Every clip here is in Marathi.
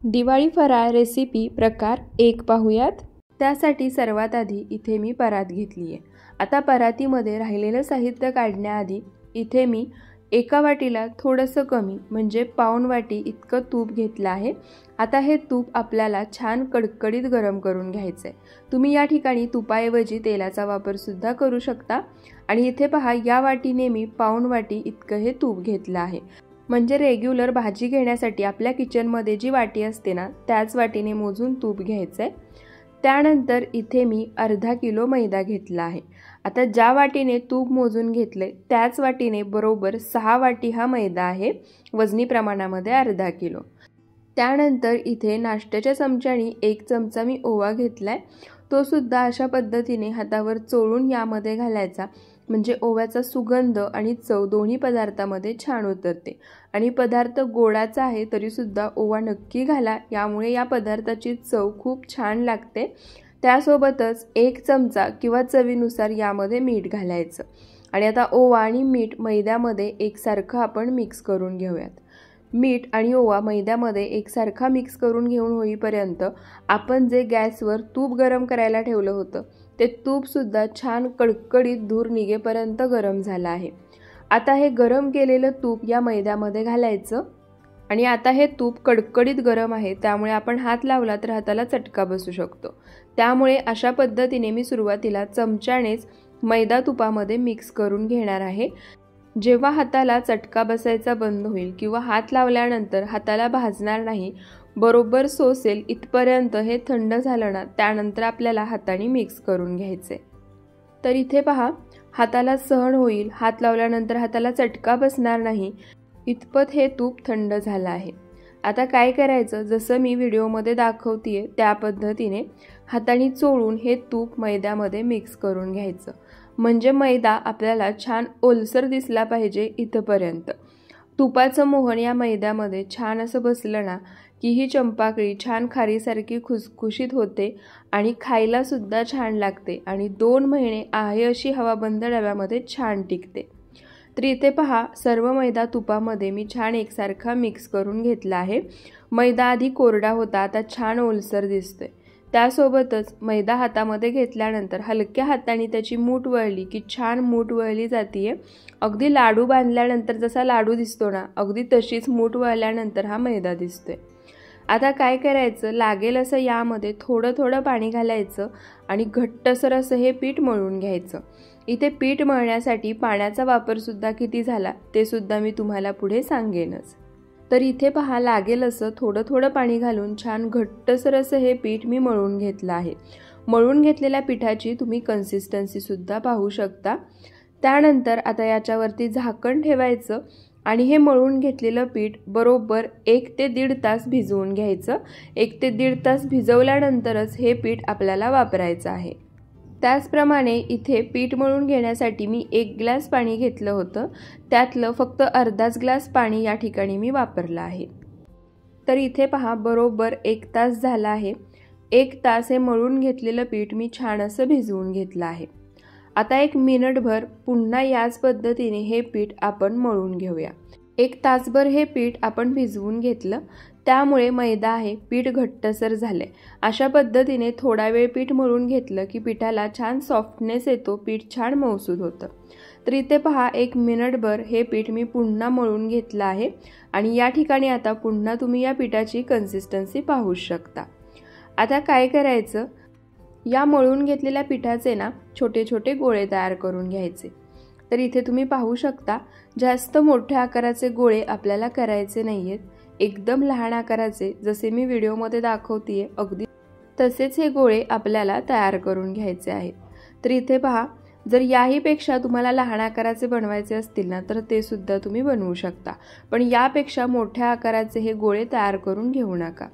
दिवाळी फराळ रेसिपी प्रकार 1 पाहूयात। त्यासाठी सर्वात आधी इथे मी परात घेतली आहे। आता परातीमध्ये राहिलेलं साहित्य काढण्याआधी इथे मी एका वाटीला थोडंसं कमी म्हणजे पाऊण वाटी इतकं तूप घेतलं आहे। आता हे तूप आपल्याला छान कडकडीत गरम करून घ्यायचं आहे। तुम्ही या ठिकाणी तुपाऐवजी तेलाचा वापर सुद्धा करू शकता। आणि इथे पहा, या वाटीने मी पाऊण वाटी इतकं हे तूप घेतलं आहे। म्हणजे रेग्युलर भाजी घेण्यासाठी आपल्या किचनमध्ये जी वाटी असते ना, त्याच वाटीने मोजून तूप घ्यायचं आहे। त्यानंतर इथे मी अर्धा किलो मैदा घेतला आहे। आता ज्या वाटीने तूप मोजून घेतले त्याच वाटीने बरोबर 6 वाटी हा मैदा आहे, वजनी प्रमाणामध्ये अर्धा किलो। त्यानंतर इथे नाश्त्याच्या चमच्याने 1 चमचा मी ओवा घेतलाय, तो सुद्धा अशा पद्धतीने हातावर चोळून यामध्ये घालायचा, म्हणजे ओव्याचा सुगंध आणि चव दोन्ही पदार्थामध्ये छान उतरते। आणि पदार्थ गोडाचा आहे तरी सुद्धा ओवा नक्की घाला, यामुळे या पदार्थाची चव खूप छान लागते। त्यासोबतच 1 चमचा किंवा चवीनुसार यामध्ये मीठ घालायचं। आणि आता ओवा आणि मीठ मैद्यामध्ये एकसारखं आपण मिक्स करून घेऊयात। मीठ आणि ओवा मैद्यामध्ये एकसारखा मिक्स करून घेऊन होईपर्यंत आपण जे गॅसवर तूप गरम करायला ठेवलं होतं ते तूप सुद्धा छान कडकडीत धूर निघेपर्यंत गरम झालं आहे। आता हे गरम केलेलं तूप या मैद्यामध्ये घालायचं। आणि आता हे तूप कडकडीत गरम आहे, त्यामुळे आपण हात लावला तर हाताला चटका बसू शकतो। त्यामुळे अशा पद्धतीने मी सुरुवातीला चमच्यानेच मैदा तुपामध्ये मिक्स करून घेणार आहे। जेव्हा हाताला चटका बसायचा बंद होईल किंवा हात लावल्यानंतर हाताला भाजणार नाही, बरोबर सोसेल इथपर्यंत हे थंड झालं ना, त्यानंतर आपल्याला हाताने मिक्स करून घ्यायचे। तर इथे पहा, हाताला सहन होईल, हात लावल्यानंतर हाताला चटका बसणार नाही इतपत हे तूप थंड झालं आहे। आता काय करायचं, जसं मी व्हिडिओमध्ये दाखवतेय त्या पद्धतीने हाताने चोळून हे तूप मैद्यामध्ये मिक्स करून घ्यायचं, म्हणजे मैदा आपल्याला छान ओलसर दिसला पाहिजे इथपर्यंत। तुपाचं मोहन या मैद्यामध्ये छान असं बसलं ना की ही चंपाकळी छान खारीसारखी खुसखुशीत होते आणि खायला सुद्धा छान लागते आणि 2 महिने आहे अशी हवाबंद डब्यामध्ये छान टिकते। तर इथे पहा, सर्व मैदा तुपामध्ये मी छान एकसारखा मिक्स करून घेतला आहे। मैदा आधी कोरडा होता, आता छान ओलसर दिसतोय। त्यासोबतच मैदा हातामध्ये घेतल्यानंतर हलक्या हाताने त्याची मूठ वळली की छान मूठ वळली जातीये। अगदी लाडू बांधल्यानंतर जसा लाडू दिसतो ना, अगदी तशीच मूठ वळल्यानंतर हा मैदा दिसतोय। आता काय करायचं, लागेल असं यामध्ये थोडं थोडं पाणी घालायचं आणि घट्टसर असं हे पीठ मळून घ्यायचं। इथे पीठ मळण्यासाठी पाण्याचा वापर सुद्धा किती झाला ते सुद्धा मी तुम्हाला पुढे सांगेनच। तर इथे पहा, लागेल असं थोडं थोडं पाणी घालून छान घट्टसर असं हे पीठ मी मळून घेतलं आहे। मळून घेतलेल्या पिठाची तुम्ही कन्सिस्टन्सी सुद्धा पाहू शकता। त्यानंतर आता याच्यावरती झाकण ठेवायचं आणि हे मळून घेतलेलं पीठ बरोबर 1 ते 1.5 तास भिजवून घ्यायचं। 1 ते 1.5 तास भिजवल्यानंतरच हे पीठ आपल्याला वापरायचं आहे। त्याचप्रमाणे इथे पीठ मळून घेण्यासाठी मी 1 ग्लास पाणी घेतलं होतं, त्यातलं फक्त अर्धाच ग्लास पाणी या ठिकाणी मी वापरलं आहे। तर इथे पहा, बरोबर 1 तास झाला आहे। 1 तास हे मळून घेतलेलं पीठ मी छान असं भिजवून घेतलं आहे। आता 1 मिनिटभर पुन्हा याच पद्धतीने हे पीठ आपण मळून घेऊया। 1 तासभर हे पीठ आपण भिजवून घेतलं, त्यामुळे मैदा आहे पीठ घट्टसर झाले। अशा पद्धतीने थोडा वेळ पीठ मळून घेतलं की पिठाला छान सॉफ्टनेस येतो, पीठ छान मऊसूद होतं। तर इथे पहा, 1 मिनिटभर हे पीठ मी पुन्हा मळून घेतलं आहे आणि या ठिकाणी आता पुन्हा तुम्ही या पिठाची कन्सिस्टन्सी पाहू शकता। आता काय करायचं, या मळून घेतलेल्या पिठाचे ना छोटे छोटे गोळे तयार करून घ्यायचे। तर इथे तुम्ही पाहू शकता, जास्त मोठ्या आकाराचे गोळे आपल्याला करायचे नाहीयेत, एकदम लहान आकाराचे, जसे मी व्हिडिओमध्ये दाखवतेय अगदी तसेच हे गोळे आपल्याला तयार करून घ्यायचे आहेत। तर इथे पहा, जर याहीपेक्षा तुम्हाला लहान आकाराचे बनवायचे असतील ना, तर ते सुद्धा तुम्ही बनवू शकता, पण यापेक्षा मोठ्या आकाराचे हे गोळे तयार करून घेऊ नका।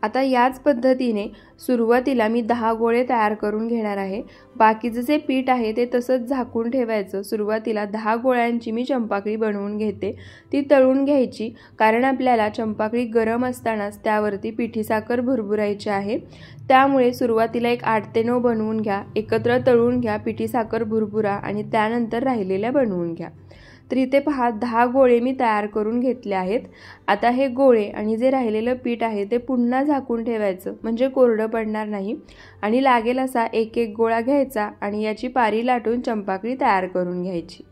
आता याच पद्धतीने सुरुवातीला मी 10 गोळे तयार करून घेणार आहे। बाकीचं जे पीठ आहे ते तसंच झाकून ठेवायचं। सुरुवातीला 10 गोळ्यांची मी चंपाकळी बनवून घेते, ती तळून घ्यायची, कारण आपल्याला चंपाकळी गरम असतानाच त्यावरती पिठी साखर भुरभुरायची आहे। त्यामुळे सुरुवातीला 8 ते 9 बनवून घ्या, एकत्र तळून घ्या, पिठी साखर भुरभुरा आणि त्यानंतर राहिलेल्या बनवून घ्या। तर इथे पहा 10 गोळे मी तयार करून घेतले आहेत। आता हे गोळे आणि जे राहिलेलं पीठ आहे ते पुन्हा झाकून ठेवायचं, म्हणजे कोरडं पडणार नाही। आणि लागेल असा एक एक गोळा घ्यायचा आणि याची पारी लाटून चंपाकळी तयार करून घ्यायची।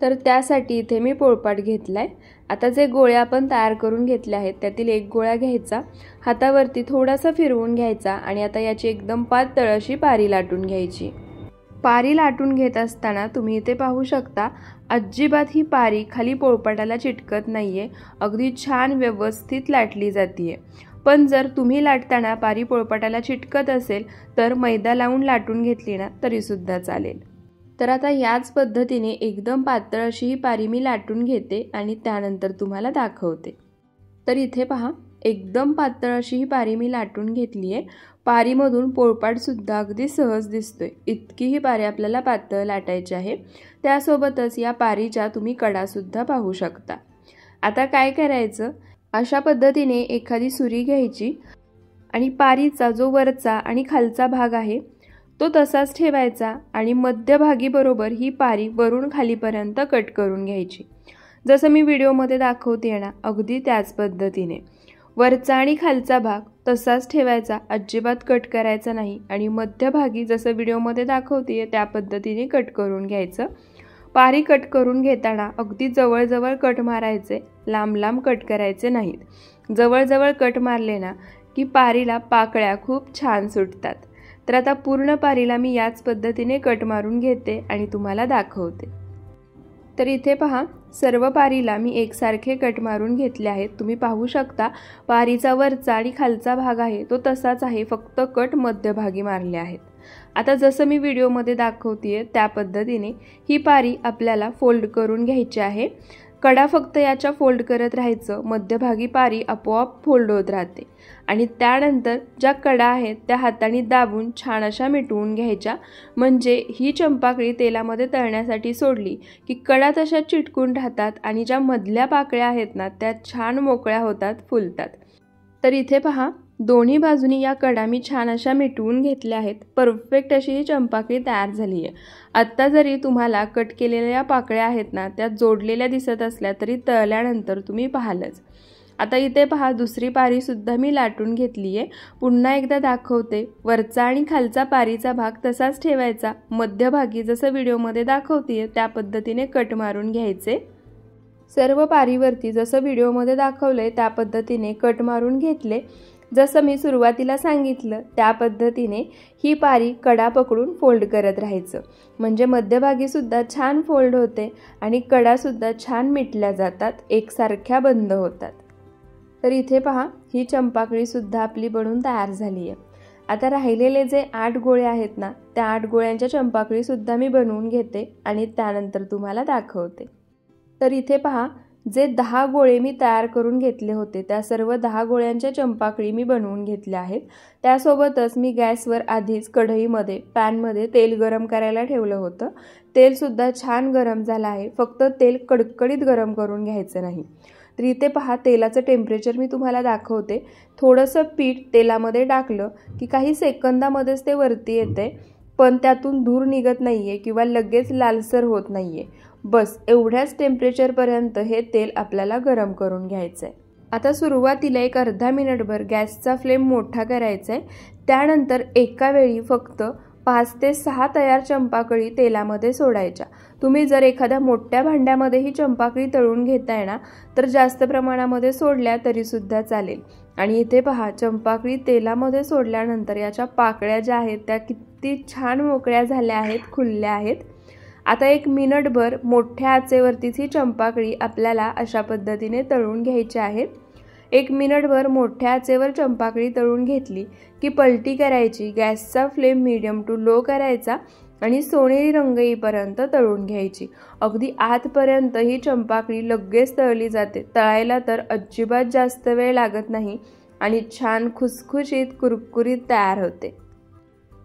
तर त्यासाठी इथे मी पोळपाट घेतलाय। आता जे गोळे आपण तयार करून घेतले आहेत त्यातील एक गोळा घ्यायचा, हातावरती थोडासा फिरवून घ्यायचा आणि आता याची एकदम पातळ अशी पारी लाटून घ्यायची। पारी लाटून घेत असताना तुम्ही इथे पाहू शकता अजिबात ही पारी खाली पोळपाटाला चिटकत नाहीये, अगदी छान व्यवस्थित लाटली जातीये। पण जर तुम्ही लाटताना पारी पोळपाटाला चिटकत असेल तर मैदा लावून लाटून घेतली ना तरी सुद्धा चालेल। तर आता याच पद्धतीने एकदम पातळ अशी ही पारी मी लाटून घेते आणि त्यानंतर तुम्हाला दाखवते। तर इथे पहा एकदम पातळ अशी ही पारी मी लाटून घेतली आहे। पारीमधून पोळपाट सुद्धा अगदी सहज दिसतोय, इतकी ही पारी आपल्याला पातळ लाटायची आहे। त्यासोबतच या पारीच्या तुम्ही कडा सुद्धा पाहू शकता। आता काय करायचं, अशा पद्धतीने एखादी सुरी घ्यायची आणि पारीचा जो वरचा आणि खालचा भाग आहे तो तसाच ठेवायचा आणि मध्यभागी बरोबर ही पारी वरून खालीपर्यंत कट करून घ्यायची। जसं मी व्हिडिओमध्ये दाखवते ना अगदी त्याच पद्धतीने वरचा आणि खालचा भाग तसाच ठेवायचा, अजिबात कट करायचा नाही आणि मध्यभागी जसं व्हिडिओमध्ये दाखवते त्या पद्धतीने कट करून घ्यायचं। पारी कट करून घेताना अगदी जवळजवळ कट मारायचे, लांब लांब कट करायचे नाहीत। जवळजवळ कट मारले ना की पारीला पाकळ्या खूप छान सुटतात। तर आता पूर्ण पारीला मी याच पद्धतीने कट मारून घेते आणि तुम्हाला दाखवते। तर इथे पहा सर्व पारीला मी एकसारखे कट मारून घेतले आहेत। तुम्ही पाहू शकता पारीचा वरचा आणि खालचा भाग आहे तो तसाच आहे, फक्त कट मध्यभागी मारले आहेत। आता जसं मी व्हिडिओमध्ये दाखवतेय त्या पद्धतीने ही पारी आपल्याला फोल्ड करून घ्यायची आहे। कडा फक्त याच्या फोल्ड करत राहायचं, मध्यभागी पारी आपोआप फोल्ड होत राहते आणि त्यानंतर ज्या कडा आहेत त्या हाताने दाबून छान अशा मिटवून घ्यायच्या, म्हणजे ही चंपाकळी तेलामध्ये तळण्यासाठी सोडली की कडा तशा चिटकून राहतात आणि ज्या मधल्या पाकळ्या आहेत ना त्या छान मोकळ्या होतात, फुलतात। तर इथे पहा दोन्ही बाजूनी या कडा मी छान अशा मिटवून घेतल्या आहेत। परफेक्ट अशी ही चंपाकळी तयार झाली आहे। आत्ता जरी तुम्हाला कट केलेल्या या पाकळ्या आहेत ना त्या जोडलेल्या दिसत असल्या तरी तळल्यानंतर तुम्ही पाहालच। आता इथे पहा दुसरी पारी सुद्धा मी लाटून घेतली आहे। पुन्हा एकदा दाखवते, वरचा आणि खालचा पारीचा भाग तसाच ठेवायचा, मध्यभागी जसं व्हिडिओमध्ये दाखवते त्या पद्धतीने कट मारून घ्यायचे। सर्व पारीवरती जसं व्हिडिओमध्ये दाखवलंय त्या पद्धतीने कट मारून घेतले। जसं मी सुरुवातीला सांगितलं त्या पद्धतीने ही पारी कडा पकडून फोल्ड करत राहायचं, म्हणजे मध्यभागी सुद्धा छान फोल्ड होते आणि कडा सुद्धा छान मिटल्या जातात, एकसारख्या बंद होतात। तर इथे पहा ही चंपाकळी सुद्धा आपली बनून तयार झाली आहे। आता राहिलेले जे 8 गोळे आहेत ना त्या 8 गोळ्यांच्या चंपाकळी सुद्धा मी बनवून घेते आणि त्यानंतर तुम्हाला दाखवते। तर इथे पहा जे 10 गोळे मी तयार करून घेतले होते त्या सर्व 10 गोळ्यांच्या चंपाकळी मी बनवून घेतल्या आहेत। त्यासोबतच मी गॅसवर आधीच कढईमध्ये पॅनमध्ये तेल गरम करायला ठेवलं होतं। तेल सुद्धा छान गरम झालं आहे, फक्त तेल कडकडीत गरम करून घ्यायचं नाही। तर इथे पहा तेलाचं टेम्परेचर मी तुम्हाला दाखवते। थोडंसं पीठ तेलामध्ये टाकलं की काही सेकंदामध्येच ते वरती येते, पण त्यातून धूर निघत नाहीये किंवा लगेच लालसर होत नाहीये। बस एवढ्याच टेम्परेचरपर्यंत हे तेल आपल्याला गरम करून घ्यायचं आहे। आता सुरुवातीला एक अर्धा मिनिटभर गॅसचा फ्लेम मोठा करायचा आहे। त्यानंतर एका वेळी फक्त 5 ते 6 तयार चंपाकळी तेलामध्ये सोडायच्या। तुम्ही जर एखाद्या मोठ्या भांड्यामध्ये ही चंपाकळी तळून घेताय ना तर जास्त प्रमाणामध्ये सोडल्या तरी सुद्धा चालेल। आणि इथे पहा चंपाकळी तेलामध्ये सोडल्यानंतर याच्या पाकळ्या ज्या आहेत त्या किती छान मोकळ्या झाल्या आहेत, खुलल्या आहेत। आता 1 मिनिटभर मोठ्या आचेवरतीच ही चंपाकळी आपल्याला अशा पद्धतीने तळून घ्यायची आहे। 1 मिनिटभर मोठ्या आचेवर चंपाकळी तळून घेतली की पलटी करायची, गॅसचा फ्लेम मीडियम टू लो करायचा आणि सोनेरी रंग येईपर्यंत तळून घ्यायची। अगदी आतपर्यंत ही चंपाकळी लगेच तळली जाते, तळायला तर अजिबात जास्त वेळ लागत नाही आणि छान खुसखुशीत कुरकुरीत तयार होते।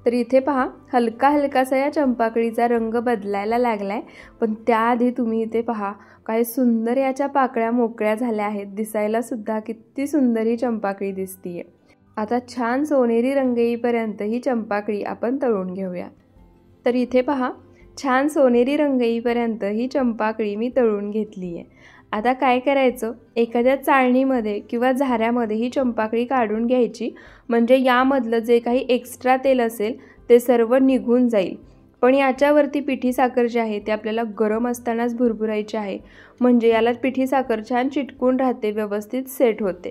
तर इथे पहा हलका हलकासा या चंपाकळीचा रंग बदलायला लागलाय, पण त्याआधी तुम्ही इथे पहा काय सुंदर याच्या पाकळ्या मोकळ्या झाल्या आहेत, दिसायला सुद्धा किती सुंदर ही चंपाकळी दिसतीये। आता छान सोनेरी रंग येईपर्यंत ही चंपाकळी आपण तळून घेऊया। तर इथे पहा छान सोनेरी रंग येईपर्यंत ही चंपाकळी मी तळून घेतली आहे। आता काय करायचं, एखाद्या चाळणीमध्ये किंवा झाऱ्यामध्ये ही चंपाकळी काढून घ्यायची, म्हणजे यामधलं जे काही एक्स्ट्रा तेल असेल ते सर्व निघून जाईल। पण याच्यावरती पिठी साखर जी आहे ती आपल्याला गरम असतानाच भुरभुरायची आहे, म्हणजे याला पिठी साखर छान चिटकून राहते, व्यवस्थित सेट होते।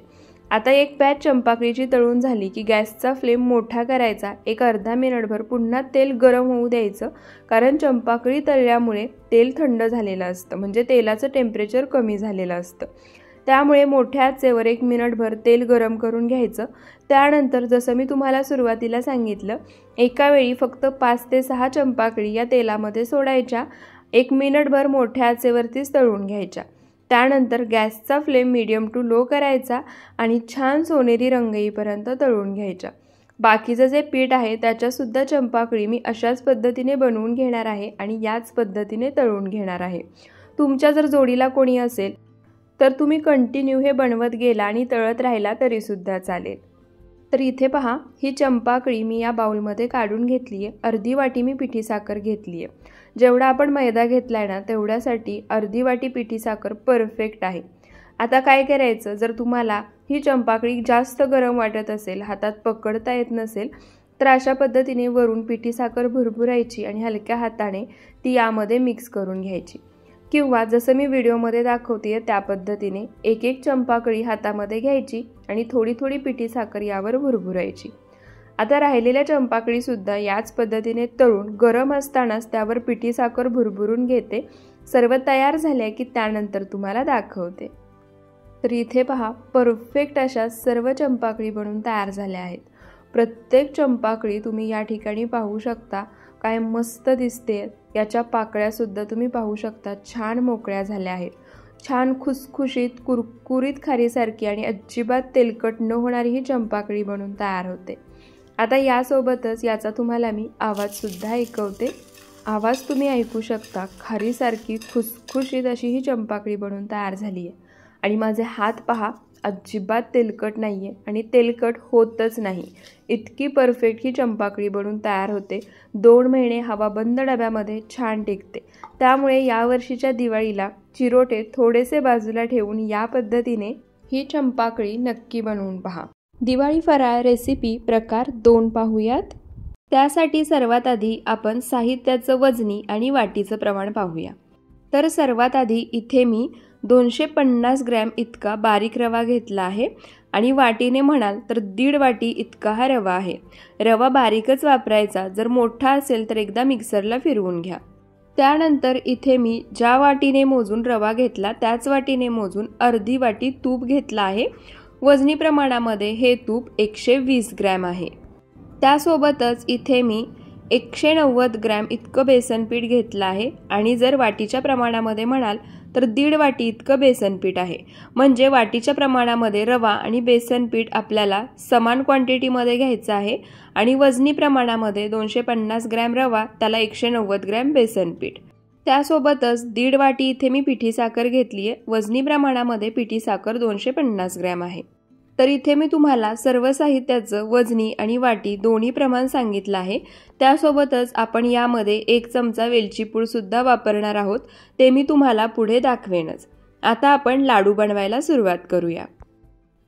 आता एक बॅच चंपाकळीची तळून झाली की गॅसचा फ्लेम मोठा करायचा, एक अर्धा मिनिटभर पुन्हा तेल गरम होऊ द्यायचं, कारण चंपाकळी तळल्यामुळे तेल थंड झालेलं असतं, म्हणजे तेलाचं टेम्परेचर कमी झालेलं असतं। त्यामुळे मोठ्या आचेवर 1 मिनिटभर तेल गरम करून घ्यायचं। त्यानंतर जसं मी तुम्हाला सुरुवातीला सांगितलं, एका वेळी फक्त 5 ते 6 चंपाकळी या तेलामध्ये सोडायच्या, 1 मिनिटभर मोठ्या आचेवरतीच तळून घ्यायच्या। त्यानंतर गॅसचा फ्लेम मीडियम टू लो करायचा आणि छान सोनेरी रंग येईपर्यंत तळून घ्यायच्या। बाकीचं जे पीठ आहे त्याच्यासुद्धा चंपाकळी मी अशाच पद्धतीने बनवून घेणार आहे आणि याच पद्धतीने तळून घेणार आहे। तुमच्या जर जोडीला कोणी असेल तर तुम्ही कंटिन्यू हे बनवत गेला आणि तळत राहिला तरीसुद्धा चालेल। तर इथे पहा, ही चंपाकळी मी या बाउलमध्ये काढून घेतली आहे। अर्धी वाटी मी पिठी साखर घेतली आहे। जेवढा आपण मैदा घेतला आहे ना तेवढ्यासाठी अर्धी वाटी पिठी साखर परफेक्ट आहे। आता काय करायचं, जर तुम्हाला ही चंपाकळी जास्त गरम वाटत असेल, हातात पकडता येत नसेल, तर अशा पद्धतीने वरून पिठी साखर भुरभुरायची आणि हलक्या हाताने ती यामध्ये मिक्स करून घ्यायची, किंवा जसं मी व्हिडिओमध्ये दाखवते त्या पद्धतीने एक एक चंपाकळी हातामध्ये घ्यायची आणि थोडी थोडी पिठी साखर यावर भुरभुरायची। आता राहिलेल्या चंपाकळीसुद्धा याच पद्धतीने तळून गरम असतानाच त्यावर पिठी साखर भुरभुरून घेते। सर्व तयार झाले की त्यानंतर तुम्हाला दाखवते। तर इथे पहा, परफेक्ट अशा सर्व चंपाकळी बनून तयार झाल्या आहेत। प्रत्येक चंपाकळी तुम्ही या ठिकाणी पाहू शकता, काय मस्त दिसते। याच्या पाकळ्यासुद्धा तुम्ही पाहू शकता, छान मोकळ्या झाल्या आहेत। छान खुसखुशीत कुरकुरीत खारीसारखी आणि अजिबात तेलकट न होणारी ही चंपाकळी बनून तयार होते। आता यासोबतच याचा तुम्हाला मी आवाजसुद्धा ऐकवते। आवाज तुम्ही ऐकू शकता, खारीसारखी खुसखुशीत अशी ही चंपाकळी बनून तयार झाली आहे। आणि माझे हात पहा, अजिबात तेलकट नाही आहे आणि तेलकट होतच नाही, इतकी परफेक्ट ही चंपाकळी बनून तयार होते। 2 महिने हवाबंद डब्यामध्ये छान टिकते। त्यामुळे यावर्षीच्या दिवाळीला चिरोटे थोडेसे बाजूला ठेवून या पद्धतीने ही चंपाकळी नक्की बनवून पहा। दिवाळी फराळ रेसिपी प्रकार 2 पाहूयात। त्यासाठी सर्वात आधी आपण साहित्याचं वजनी आणि वाटीचं प्रमाण पाहूया। तर सर्वात आधी इथे मी 250 ग्रॅम इतका बारीक रवा घेतला आहे आणि वाटीने म्हणाल तर 1.5 वाटी इतका हा रवा आहे। रवा बारीकच वापरायचा, जर मोठा असेल तर एकदा मिक्सरला फिरवून घ्या। त्यानंतर इथे मी ज्या वाटीने मोजून रवा घेतला त्याच वाटीने मोजून अर्धी वाटी तूप घेतला आहे। वजनी प्रमाणामध्ये हे तूप 120 ग्रॅम आहे। त्यासोबतच इथे मी 190 ग्रॅम इतकं बेसन पीठ घेतलं आहे आणि जर वाटीच्या प्रमाणामध्ये म्हणाल तर 1.5 वाटी इतकं बेसन पीठ आहे। म्हणजे वाटीच्या प्रमाणामध्ये रवा आणि बेसन पीठ आपल्याला समान क्वांटिटीमध्ये घ्यायचं आहे आणि वजनी प्रमाणामध्ये 250 ग्रॅम रवा, त्याला 190 ग्रॅम बेसन पीठ। त्यासोबतच 1.5 वाटी इथे मी पिठी साखर घेतली आहे। वजनी प्रमाणामध्ये पिठी साखर 250 ग्रॅम आहे। तर इथे मी तुम्हाला सर्व साहित्याचं वजनी आणि वाटी दोन्ही प्रमाण सांगितलं आहे। त्यासोबतच आपण यामध्ये 1 चमचा वेलची पूड सुद्धा वापरणार आहोत, ते मी तुम्हाला पुढे दाखवेनच। आता आपण लाडू बनवायला सुरुवात करूया।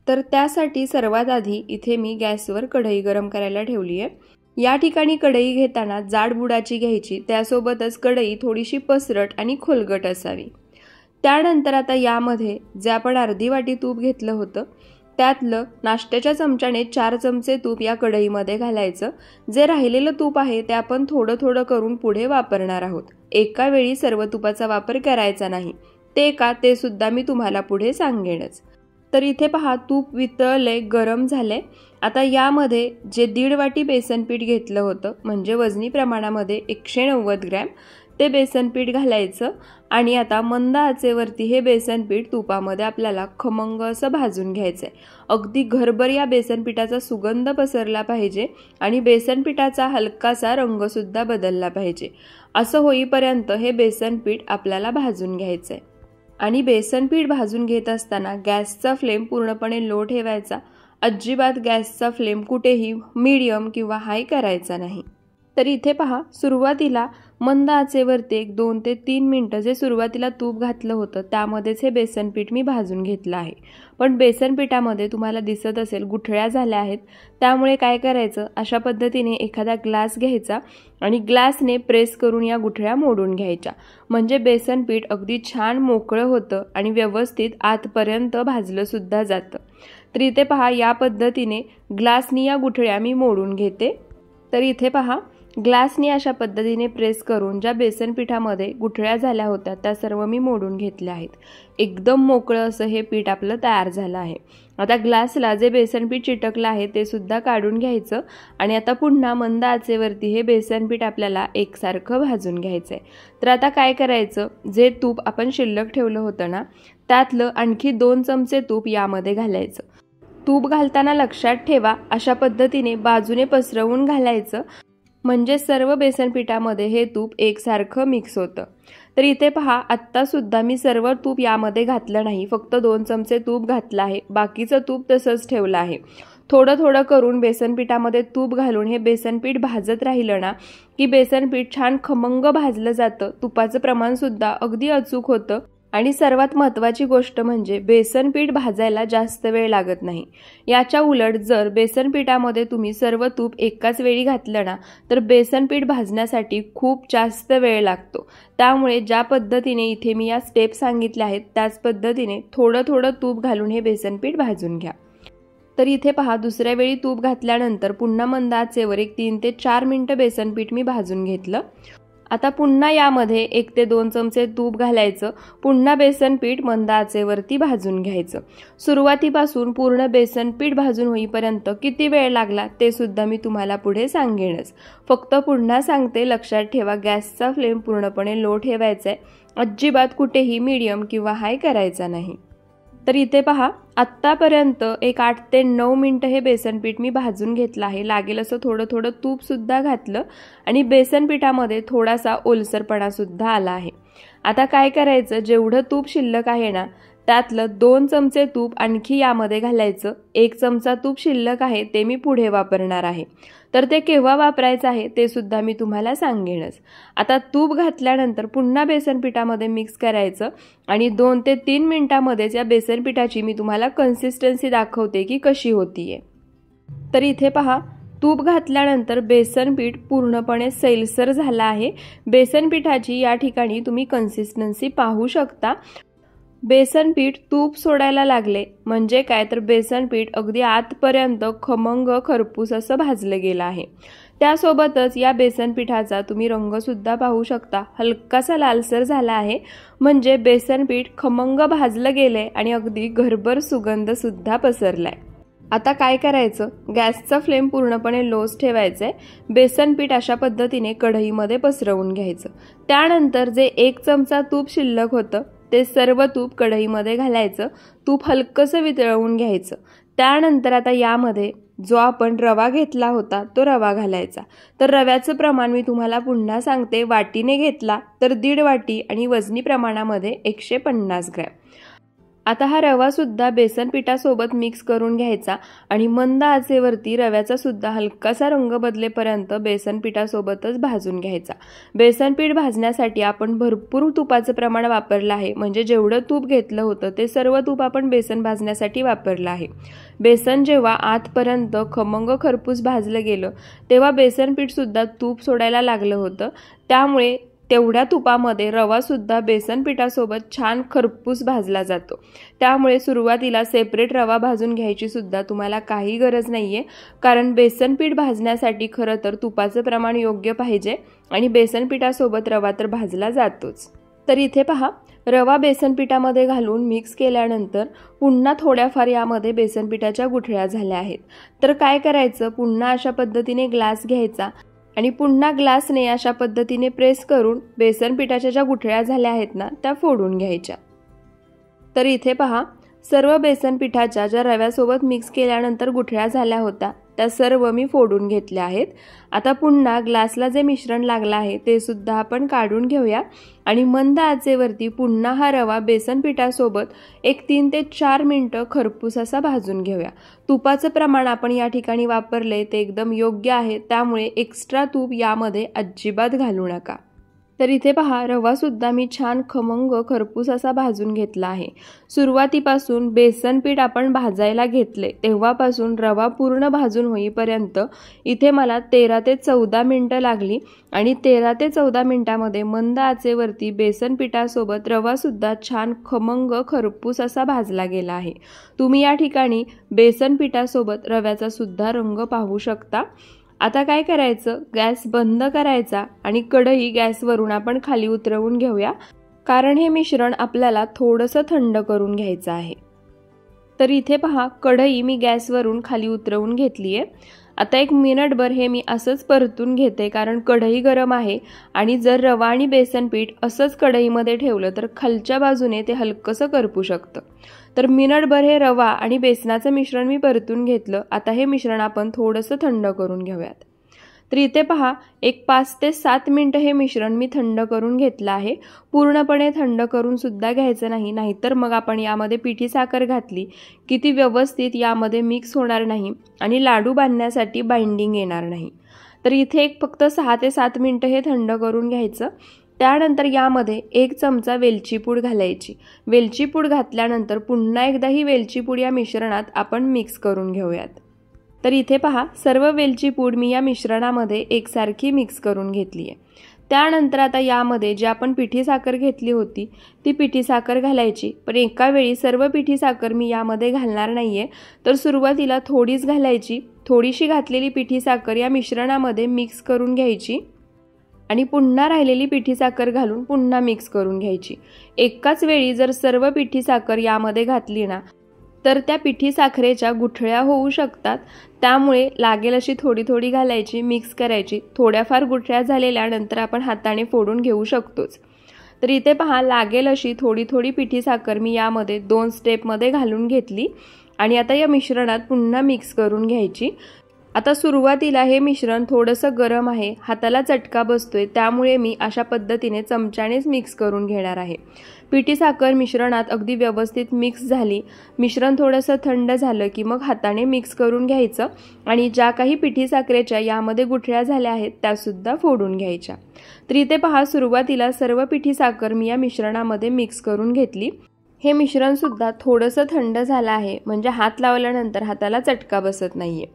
तर त्यासाठी सर्वात आधी इथे मी गॅसवर कढई गरम करायला ठेवली आहे। या ठिकाणी कढई घेताना जाड बुडाची घ्यायची, त्यासोबतच कढई थोडीशी पसरट आणि खोलगट असावी। त्यानंतर आता यामध्ये जे आपण अर्धी वाटी तूप घेतलं होतं त्यातलं नाश्त्याच्या चमच्याने 4 चमचे तूप या कढईमध्ये घालायचं। जे राहिलेलं तूप आहे ते आपण थोडं थोडं करून पुढे वापरणार आहोत, एका वेळी सर्व तुपाचा वापर करायचा नाही। ते का ते सुद्धा मी तुम्हाला पुढे सांगेनच। तर इथे पहा, तूप वितळले, गरम झाले। आता यामध्ये जे 1.5 वाटी बेसन पीठ घेतलं होतं, म्हणजे वजनी प्रमाणामध्ये 190 ग्रॅम, ते बेसन पीठ घालायचं आणि आता मंद आचेवरती हे बेसन पीठ तुपामध्ये आपल्याला खमंग असं भाजून घ्यायचंय। अगदी घरभर या बेसन पिठाचा सुगंध पसरला पाहिजे आणि बेसन पिठाचा हलकासा रंग सुद्धा बदलला पाहिजे। असं होईपर्यंत हे बेसन पीठ आपल्याला भाजून घ्यायचंय। आणि बेसन पीठ भाजून घेत असताना गॅसचा फ्लेम पूर्णपणे लो ठेवायचा, अजिबात गॅसचा फ्लेम कुठेही मीडियम किंवा हाय करायचा नाही। तर इथे पहा, सुरुवातीला मंद आचेवरती 2 ते 3 मिनिटं जे सुरुवातीला तूप घातलं होतं त्यामध्येच हे बेसन पीठ मी भाजून घेतलं आहे. पण बेसन पिठामध्ये तुम्हाला दिसत असेल गुठळ्या झाल्या आहेत, त्यामुळे काय करायचं, अशा पद्धतीने एखादा ग्लास घ्यायचा आणि ग्लासने प्रेस करून या गुठळ्या मोडून घ्यायच्या. म्हणजे बेसन पीठ अगदी छान मोकळं होतं आणि व्यवस्थित आतपर्यंत भाजलं सुद्धा जातं. तर इथे पहा, या पद्धतीने ग्लासनी या गुठळ्या मी मोडून घेते. तर इथे पहा, ग्लासनी अशा पद्धतीने प्रेस करून ज्या बेसन पिठामध्ये गुठळ्या झाल्या होत्या त्या सर्व मी मोडून घेतल्या आहेत. एकदम मोकळं असं हे पीठ आपलं तयार झालं आहे. आता ग्लासला जे बेसन पीठ चिटकलं आहे ते सुद्धा काढून घ्यायचं आणि आता पुन्हा मंद आचेवरती हे बेसन पीठ आपल्याला एकसारखं भाजून घ्यायचं आहे. तर आता काय करायचं, जे तूप आपण शिल्लक ठेवलं होतं ना, त्यातलं आणखी 2 चमचे तूप यामध्ये घालायचं. तूप घालताना लक्षात ठेवा, अशा पद्धतीने बाजूने पसरवून घालायचं, म्हणजे सर्व बेसन पिठामध्ये हे तूप एकसारखं मिक्स होतं. तर इथे पहा, आत्तासुद्धा मी सर्व तूप यामध्ये घातलं नाही, फक्त 2 चमचे तूप घातलं आहे, बाकीचं तूप तसंच ठेवलं आहे. थोडं थोडं करून बेसन पिठामध्ये तूप घालून हे बेसन पीठ भाजत राहिलं ना की बेसन पीठ छान खमंग भाजलं जातं. तुपाचं प्रमाणसुद्धा अगदी अचूक होतं आणि सर्वात महत्त्वाची गोष्ट म्हणजे बेसन पीठ भाजायला जास्त वेळ लागत नाही. याच्या उलट जर बेसन पिठामध्ये तुम्ही सर्व तूप एकाच वेळी घातलं ना तर बेसन पीठ भाजण्यासाठी खूप जास्त वेळ लागतो. त्यामुळे ज्या पद्धतीने इथे मी या स्टेप सांगितल्या आहेत त्याच पद्धतीने थोडं थोडं तूप घालून हे बेसन पीठ भाजून घ्या. तर इथे पहा, दुसऱ्या वेळी तूप घातल्यानंतर पुन्हा मंद आचेवर 3 ते 4 मिनिटं बेसन पीठ मी भाजून घेतलं. आता पुन्हा यामध्ये 1 ते 2 चमचे तूप घालायचं, पुन्हा बेसन पीठ मंद आचेवरती भाजून घ्यायचं. सुरुवातीपासून पूर्ण बेसन पीठ भाजून होईपर्यंत किती वेळ लागला ते सुद्धा मी तुम्हाला पुढे सांगेनच. फक्त पुन्हा सांगते, लक्षात ठेवा, गॅसचा फ्लेम पूर्णपणे लो ठेवायचा आहे, अजिबात कुठेही मीडियम किंवा हाय करायचा नाही. तर इथे पहा, आत्तापर्यंत 8 ते 9 मिनिटं हे बेसन पीठ मी भाजून घेतलं आहे. लागेल असं थोडं थोडं तूपसुद्धा घातलं आणि बेसन पिठामध्ये थोडासा ओलसरपणा सुद्धा आला आहे. आता काय करायचं, जेवढं तूप शिल्लक आहे ना त्यातलं 2 चमचे तूप आणखी यामध्ये घालायचं. 1 चमचा तूप शिल्लक आहे ते मी पुढे वापरणार आहे. तर ते केव्हा वापरायचं आहे ते सुद्धा मी तुम्हाला सांगेनच. आता तूप घातल्यानंतर पुन्हा बेसन पिठामध्ये मिक्स करायचं आणि 2 ते 3 मिनिटांमध्येच या बेसन पिठाची मी तुम्हाला कन्सिस्टन्सी दाखवते की कशी होतीये. तर इथे पहा, तूप घातल्यानंतर बेसन पीठ पूर्णपणे सैलसर झालं आहे. बेसन पिठाची या ठिकाणी तुम्ही कन्सिस्टन्सी पाहू शकता. बेसन पीठ तूप सोडायला लागले म्हणजे काय, तर बेसन पीठ अगदी आतपर्यंत खमंग खरपूस असं भाजलं गेलं आहे. त्यासोबतच या बेसन पिठाचा तुम्ही रंगसुद्धा पाहू शकता, हलकासा लालसर झाला आहे, म्हणजे बेसन पीठ खमंग भाजलं गेलंय आणि अगदी घरभर सुगंध सुद्धा पसरलाय. आता काय करायचं, गॅसचा फ्लेम पूर्णपणे लोच ठेवायचा आहे. बेसन पीठ अशा पद्धतीने कढईमध्ये पसरवून घ्यायचं. त्यानंतर जे 1 चमचा तूप शिल्लक होतं ते सर्व तूप कढईमध्ये घालायचं. तूप हलकंसं वितळवून घ्यायचं. त्यानंतर आता यामध्ये जो आपण रवा घेतला होता तो रवा घालायचा. तर रव्याचं प्रमाण मी तुम्हाला पुन्हा सांगते, वाटीने घेतला तर 1.5 वाटी आणि वजनी प्रमाणामध्ये 150 ग्रॅम. आता हा रवा सुद्धा बेसन पिठासोबत मिक्स करून घ्यायचा आणि मंद आचेवरती रव्याचा सुद्धा हलकासा रंग बदलेपर्यंत बेसन पिठासोबतच भाजून घ्यायचा. बेसन पीठ भाजण्यासाठी आपण भरपूर तुपाचं प्रमाण वापरलं आहे, म्हणजे जेवढं तूप घेतलं होतं ते सर्व तूप आपण बेसन भाजण्यासाठी वापरलं आहे. बेसन जेव्हा आतपर्यंत खमंग खरपूस भाजलं गेलं तेव्हा बेसन पीठ सुद्धा तूप सोडायला लागलं होतं. त्यामुळे तेवढ्या तुपामध्ये रवा सुद्धा बेसन पिठासोबत छान खरपूस भाजला जातो. त्यामुळे सुरुवातीला सेपरेट रवा भाजून घ्यायची सुद्धा तुम्हाला काही गरज नाहीये, कारण बेसन पीठ भाजण्यासाठी खरं तर तुपाचं प्रमाण योग्य पाहिजे आणि बेसन पिठासोबत रवा तर भाजला जातोच. तर इथे पहा, रवा बेसन पिठामध्ये घालून मिक्स केल्यानंतर पुन्हा थोड्याफार यामध्ये बेसन पिठाच्या गुठळ्या झाल्या आहेत. तर काय करायचं, पुन्हा अशा पद्धतीने ग्लास घ्यायचा आणि पुन्हा ग्लासने अशा पद्धतीने प्रेस करून बेसन पिठाच्या ज्या गुठळ्या झाल्या आहेत ना त्या फोडून घ्यायच्या. तर इथे पहा, सर्व बेसन पिठाच्या ज्या रव्यासोबत मिक्स केल्यानंतर गुठळ्या झाल्या होत्या त्या सर्व मी फोडून घेतल्या आहेत। आता पुन्हा ग्लासला जे मिश्रण लागलं आहे ते सुद्धा आपण काढून घेऊया आणि मंद आचेवरती पुन्हा हा रवा बेसन पिठासोबत एक 3 ते 4 मिनिटं खरपूस असा भाजून घेऊया। तुपाचं प्रमाण आपण या ठिकाणी वापरले ते एकदम योग्य आहे, त्यामुळे एक्स्ट्रा तूप यामध्ये अजिबात घालू नका। तर इथे पहा, रवा सुद्धा मी छान खमंग खरपूस असा भाजून घेतला आहे। सुरुवातीपासून बेसन पीठ आपण भाजायला घेतले तेव्हापासून रवा पूर्ण भाजून होईपर्यंत इथे मला 13 ते 14 मिनिटं लागली आणि 13 ते 14 मिनिटांमध्ये मंद आचेवरती बेसन पिठासोबत रवा सुद्धा छान खमंग खरपूस असा भाजला गेला आहे। तुम्ही या ठिकाणी बेसन पिठासोबत रव्याचा सुद्धा रंग पाहू शकता। आता काय करायचं, गॅस बंद करायचा आणि कढई गॅसवरून आपण खाली उतरवून घेऊया, कारण हे मिश्रण आपल्याला थोडंसं थंड करून घ्यायचं आहे। तर इथे पहा, कढई मी गॅसवरून खाली उतरवून घेतली आहे। आता 1 मिनिटभर हे मी असंच परतून घेते, कारण कढई गरम आहे आणि जर रवा आणि बेसन पीठ असंच कढईमध्ये ठेवलं तर खालच्या बाजूने ते हलकंसं करपू शकतं। तर मिनिटभर हे रवा आणि बेसनाचं मिश्रण मी परतून घेतलं। आता हे मिश्रण आपण थोडंसं थंड करून घेऊयात। तर इथे पहा, एक 5 ते 7 मिनिटं हे मिश्रण मी थंड करून घेतलं आहे। पूर्णपणे थंड करून सुद्धा घ्यायचं नाही, नाहीतर मग आपण यामध्ये पिठी साखर घातली की ती व्यवस्थित यामध्ये मिक्स होणार नाही आणि लाडू बांधण्यासाठी बाइंडिंग येणार नाही। तर इथे एक फक्त 6 ते 7 मिनिटं हे थंड करून घ्यायचं। त्यानंतर यामध्ये 1 चमचा वेलची पूड घालायची। वेलची पूड घातल्यानंतर पुन्हा एकदा ही वेलची पूड या मिश्रणात आपण मिक्स करून घेऊयात। तर इथे पहा, सर्व वेलची पूड मी या मिश्रणामध्ये एकसारखी मिक्स करून घेतली आहे। त्यानंतर आता यामध्ये जी आपण पिठी साखर घेतली होती ती पिठी साखर घालायची, पण एका वेळी सर्व पिठी साखर मी यामध्ये घालणार नाहीये, तर सुरुवातीला थोडीच घालायची। थोडीशी घातलेली पिठी साखर या मिश्रणामध्ये मिक्स करून घ्यायची आणि पुन्हा राहिलेली पिठी साखर घालून पुन्हा मिक्स करून घ्यायची। एकाच वेळी जर सर्व पिठी साखर यामध्ये घातली ना तर त्या पिठी साखरेच्या गुठळ्या होऊ शकतात, त्यामुळे लागेल अशी थोडी थोडी घालायची, मिक्स करायची। थोड्याफार गुठळ्या झालेल्यानंतर आपण हाताने फोडून घेऊ शकतोच। तर इथे पहा, लागेल अशी थोडी थोडी पिठी साखर मी यामध्ये 2 स्टेपमध्ये घालून घेतली आणि आता या मिश्रणात पुन्हा मिक्स करून घ्यायची। आता सुरुवातीला हे मिश्रण थोडंसं गरम आहे, हाताला चटका बसतोय, त्यामुळे मी अशा पद्धतीने चमच्यानेच मिक्स करून घेणार आहे। पिठी साखर मिश्रणात अगदी व्यवस्थित मिक्स झाली। मिश्रण थोडंसं थंड झालं की मग हाताने मिक्स करून घ्यायचं आणि ज्या काही पिठी साखरेच्या यामध्ये गुठळ्या झाल्या आहेत त्यासुद्धा फोडून घ्यायच्या। तर इथे पहा, सुरुवातीला सर्व पिठी साखर मी या मिश्रणामध्ये मिक्स करून घेतली। हे मिश्रण सुद्धा थोडंसं थंड झालं आहे, म्हणजे हात लावल्यानंतर हाताला चटका बसत नाहीये।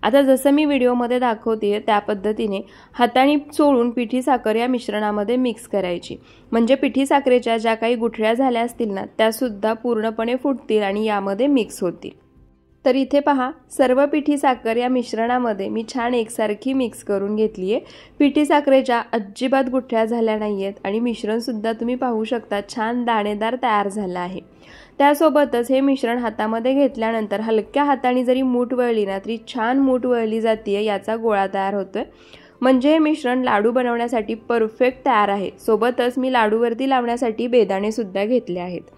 आता जसं मी व्हिडिओमध्ये दाखवते त्या पद्धतीने हाताने चोळून पिठी साखर या मिश्रणामध्ये मिक्स करायची, म्हणजे पिठी साखरेच्या ज्या काही गुठळ्या झाल्या असतील ना त्यासुद्धा पूर्णपणे फुटतील आणि यामध्ये मिक्स होतील। तर इथे पहा, सर्व पिठी साखर या मिश्रणामध्ये मी छान एकसारखी मिक्स करून घेतली आहे। पिठी साखरेच्या अजिबात गुठळ्या झाल्या नाहीयेत आणि मिश्रणसुद्धा तुम्ही पाहू शकता छान दाणेदार तयार झालं आहे। त्यासोबतच हे मिश्रण हातामध्ये घेतल्यानंतर हलक्या हाताने जरी मूठ वळली ना तरी छान मूठ वळली जाते, याचा गोळा तयार होतोय। म्हणजे हे मिश्रण लाडू बनवण्यासाठी परफेक्ट तयार आहे। सोबतच मी लाडूवरती लावण्यासाठी बेदाणे सुद्धा घेतले आहेत।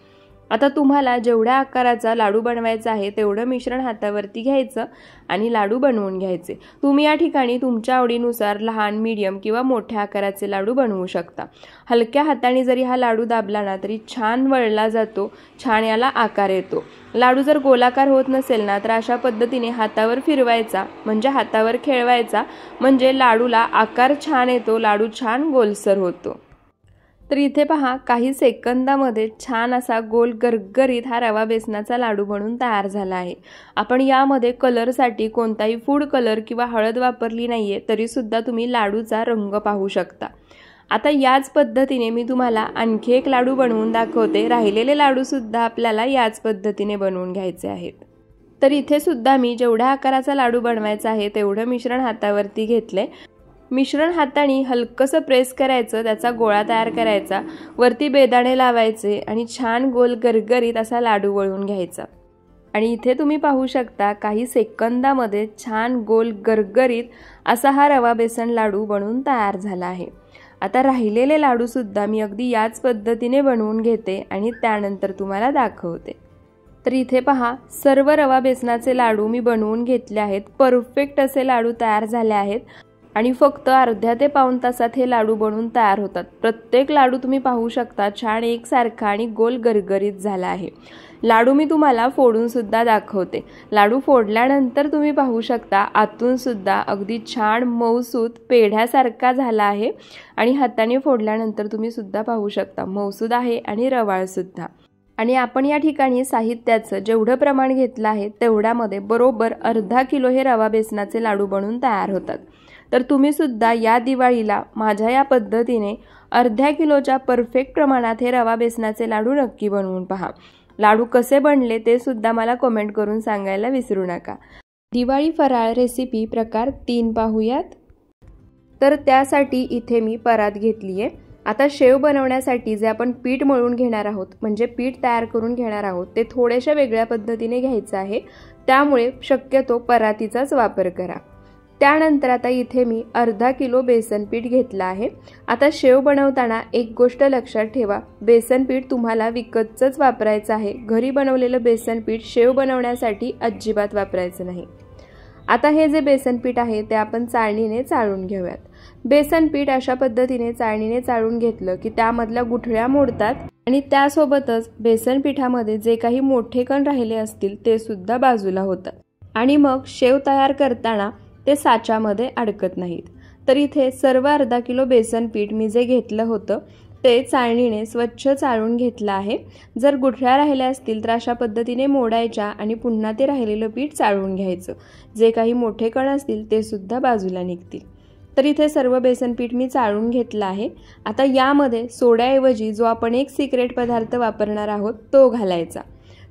आता तुम्हाला जेवढ्या आकाराचा लाडू बनवायचा आहे तेवढं मिश्रण हातावरती घ्यायचं आणि लाडू बनवून घ्यायचे। तुम्ही या ठिकाणी तुमच्या आवडीनुसार लहान, मीडियम किंवा मोठ्या आकाराचे लाडू बनवू शकता। हलक्या हाताने जरी हा लाडू दाबला ना तरी छान वळला जातो, छान याला आकार येतो। लाडू जर गोलाकार होत नसेल ना तर अशा पद्धतीने हातावर फिरवायचा, म्हणजे हातावर खेळवायचा, म्हणजे लाडूला आकार छान येतो, लाडू छान गोलसर होतो। तर इथे पहा, काही सेकंदामध्ये छान असा गोल गरगरीत हा रवा बेसनाचा लाडू बनून तयार झाला आहे। आपण यामध्ये कलरसाठी कोणताही फूड कलर किंवा हळद वापरली नाहीये, तरी सुद्धा तुम्ही लाडूचा रंग पाहू शकता। आता याच पद्धतीने मी तुम्हाला आणखी एक लाडू बनवून दाखवते। राहिलेले लाडू सुद्धा आपल्याला याच पद्धतीने बनवून घ्यायचे आहेत। तर इथे सुद्धा मी जेवढ्या आकाराचा लाडू बनवायचा आहे तेवढं मिश्रण हातावरती घेतले। मिश्रण हाताने हलकंसं प्रेस करायचं, त्याचा गोळा तयार करायचा, वरती बेदाणे लावायचे आणि छान गोल गरगरीत असा लाडू वळून घ्यायचा। आणि इथे तुम्ही पाहू शकता काही सेकंदामध्ये छान गोल गरगरीत असा हा रवा बेसन लाडू बनून तयार झाला आहे। आता राहिलेले लाडू सुद्धा मी अगदी याच पद्धतीने बनवून घेते आणि त्यानंतर तुम्हाला दाखवते। तर इथे पहा, सर्व रवा बेसनाचे लाडू मी बनवून घेतले आहेत। परफेक्ट असे लाडू तयार झाले आहेत आणि फक्त अर्ध्या ते पाऊण तासात हे लाडू बनवून तयार होतात। प्रत्येक लाडू तुम्ही पाहू शकता छान एकसारखा आणि गोल गरगरीत झाला आहे। लाडू मी तुम्हाला फोडून सुद्धा दाखवते। लाडू फोडल्यानंतर तुम्ही पाहू शकता आतून सुद्धा अगदी छान मऊसूत पेढ्यासारखा झाला आहे आणि हाताने फोडल्यानंतर तुम्ही सुद्धा पाहू शकता मऊसूद आहे आणि रवाळ सुद्धा। आणि आपण या ठिकाणी साहित्याचं जेवढं प्रमाण घेतलं आहे तेवढ्यामध्ये बरोबर अर्धा किलो हे रवा बेसनाचे लाडू बनवून तयार होतात। तर तुम्ही सुद्धा या दिवाळीला माझ्या या पद्धतीने अर्ध्या किलोच्या परफेक्ट प्रमाणात हे रवा बेसनाचे लाडू नक्की बनवून पहा। लाडू कसे बनले ते सुद्धा मला कमेंट करून सांगायला विसरू नका। दिवाळी फराळ रेसिपी प्रकार 3 पाहूयात। तर त्यासाठी इथे मी परात घेतली आहे। आता शेव बनवण्यासाठी जे आपण पीठ मळून घेणार आहोत म्हणजे पीठ तयार करून घेणार आहोत ते थोडेशा वेगळ्या पद्धतीने घ्यायचं आहे, त्यामुळे शक्यतो परातीचाच वापर करा। त्यानंतर आता इथे मी अर्धा किलो बेसन पीठ घेतलं आहे। आता शेव बनवताना एक गोष्ट लक्षात ठेवा, बेसन पीठ तुम्हाला विकतच वापरायचं आहे। घरी बनवलेलं बेसन पीठ शेव बनवण्यासाठी अजिबात वापरायचं नाही। आता हे जे बेसन पीठ आहे ते आपण चाळणीने चाळून घेऊयात। बेसन पीठ अशा पद्धतीने चाळणीने चाळून घेतलं की त्यामधल्या गुठळ्या मोडतात आणि त्यासोबतच बेसन पिठामध्ये जे काही मोठे कण राहिले असतील ते सुद्धा बाजूला होतात आणि मग शेव तयार करताना ते साच्यामध्ये अडकत नाहीत। तर इथे सर्व अर्धा किलो बेसन पीठ मी जे घेतलं होतं ते चाळणीने स्वच्छ चाळून घेतलं आहे। जर गुठळ्या राहिल्या असतील तर अशा पद्धतीने मोडायच्या आणि पुन्हा ते राहिलेलं पीठ चाळून घ्यायचं। जे काही मोठे कण असतील ते सुद्धा बाजूला निघतील। तर इथे सर्व बेसन पीठ मी चाळून घेतलं आहे। आता यामध्ये सोड्याऐवजी जो आपण एक सिक्रेट पदार्थ वापरणार आहोत तो घालायचा।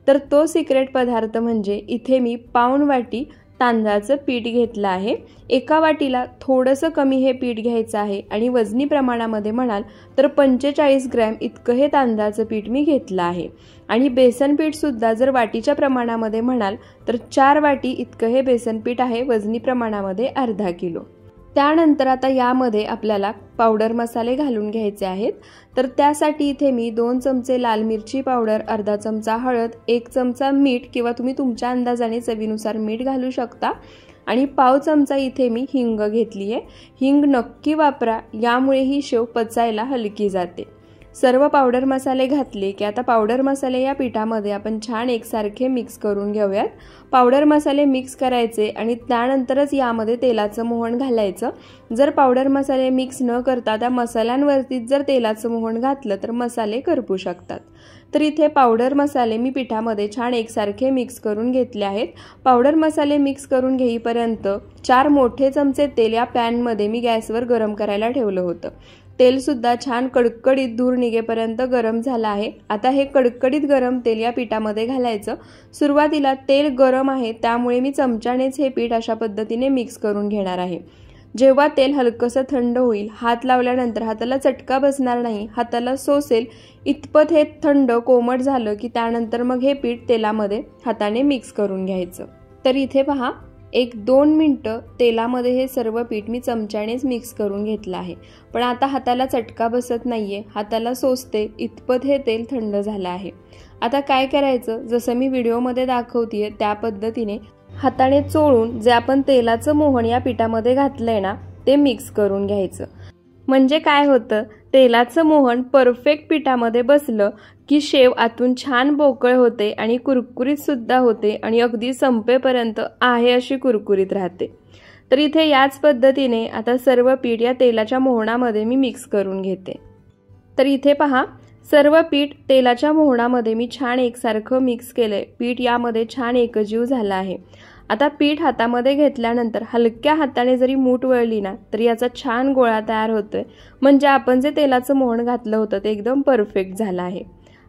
तर तो सिक्रेट पदार्थ म्हणजे इथे मी पाऊण वाटी तांदळाचं पीठ घेतलं आहे। एका वाटीला थोडंसं कमी हे पीठ घ्यायचं आहे आणि वजनी प्रमाणामध्ये म्हणाल तर 45 ग्रॅम इतकं हे तांदळाचं पीठ मी घेतलं आहे आणि बेसन पीठ सुद्धा जर वाटीच्या प्रमाणामध्ये म्हणाल तर 4 वाटी इतकं हे बेसन पीठ आहे, वजनी प्रमाणामध्ये अर्धा किलो। त्यानंतर आता यामध्ये आपल्याला पावडर मसाले घालून घ्यायचे आहेत। तर त्यासाठी इथे मी 2 चमचे लाल मिरची पावडर, अर्धा चमचा हळद, 1 चमचा मीठ किंवा तुम्ही तुमच्या अंदाजाने चवीनुसार मीठ घालू शकता आणि पाव चमचा इथे मी हिंग घेतली आहे। हिंग नक्की वापरा, यामुळे ही शेव पचायला हलकी जाते। सर्व पावडर मसाले घातले की आता पावडर मसाले या पिठामध्ये आपण छान एकसारखे मिक्स करून घेऊयात। पावडर मसाले मिक्स करायचे आणि त्यानंतरच यामध्ये तेलाचं मोहन घालायचं। जर पावडर मसाले मिक्स न करता त्या मसाल्यांवरती जर तेलाचं मोहन घातलं तर मसाले करपू शकतात। तर इथे पावडर मसाले मी पिठामध्ये छान एकसारखे मिक्स करून घेतले आहेत। पावडर मसाले मिक्स करून घेईपर्यंत 4 मोठे चमचे तेल या पॅनमध्ये मी गॅसवर गरम करायला ठेवलं होतं। तेल सुद्धा छान कडकडीत धूर निघेपर्यंत गरम झालं आहे। आता हे कडकडीत गरम तेल या पिठामध्ये घालायचं। सुरुवातीला तेल गरम आहे त्यामुळे मी चमच्यानेच हे पीठ अशा पद्धतीने मिक्स करून घेणार आहे। जेव्हा तेल हलकसं थंड होईल, हात लावल्यानंतर हाताला चटका बसणार नाही, हाताला सोसेल इतपत हे थंड कोमट झालं की त्यानंतर मग हे पीठ तेलामध्ये हाताने मिक्स करून घ्यायचं। तर इथे पहा, 1-2 मिनिटं तेलामध्ये हे सर्व पीठ मी चमच्यानेच मिक्स करून घेतलं आहे। पण आता हाताला चटका बसत नाहीये, हाताला सोसते इतपत हे तेल थंड झालं आहे। आता काय करायचं, जसं मी व्हिडिओमध्ये दाखवतेय त्या पद्धतीने हाताने चोळून जे आपण तेलाचं मोहन या पिठामध्ये घातलंय ना ते मिक्स करून घ्यायचं। म्हणजे काय होतं, तेलाचं मोहन परफेक्ट पिठामध्ये बसलं की शेव आतून छान पोकळ होते आणि कुरकुरीत सुद्धा होते आणि अगदी संपेपर्यंत आहे अशी कुरकुरीत राहते। तर इथे याच पद्धतीने आता सर्व पीठ या तेलाच्या मोहनामध्ये मी मिक्स करून घेते। तर इथे पहा, सर्व पीठ तेलाच्या मोहनामध्ये मी छान एकसारखं मिक्स केलंय। पीठ यामध्ये छान एकजीव झाला आहे। आता पीठ हातामध्ये घेतल्यानंतर हलक्या हाताने जरी मूठ वळली ना तरी याचा छान गोळा तयार होतोय। म्हणजे आपण जे तेलाचं मोहन घातलं होतं ते एकदम परफेक्ट झालं आहे।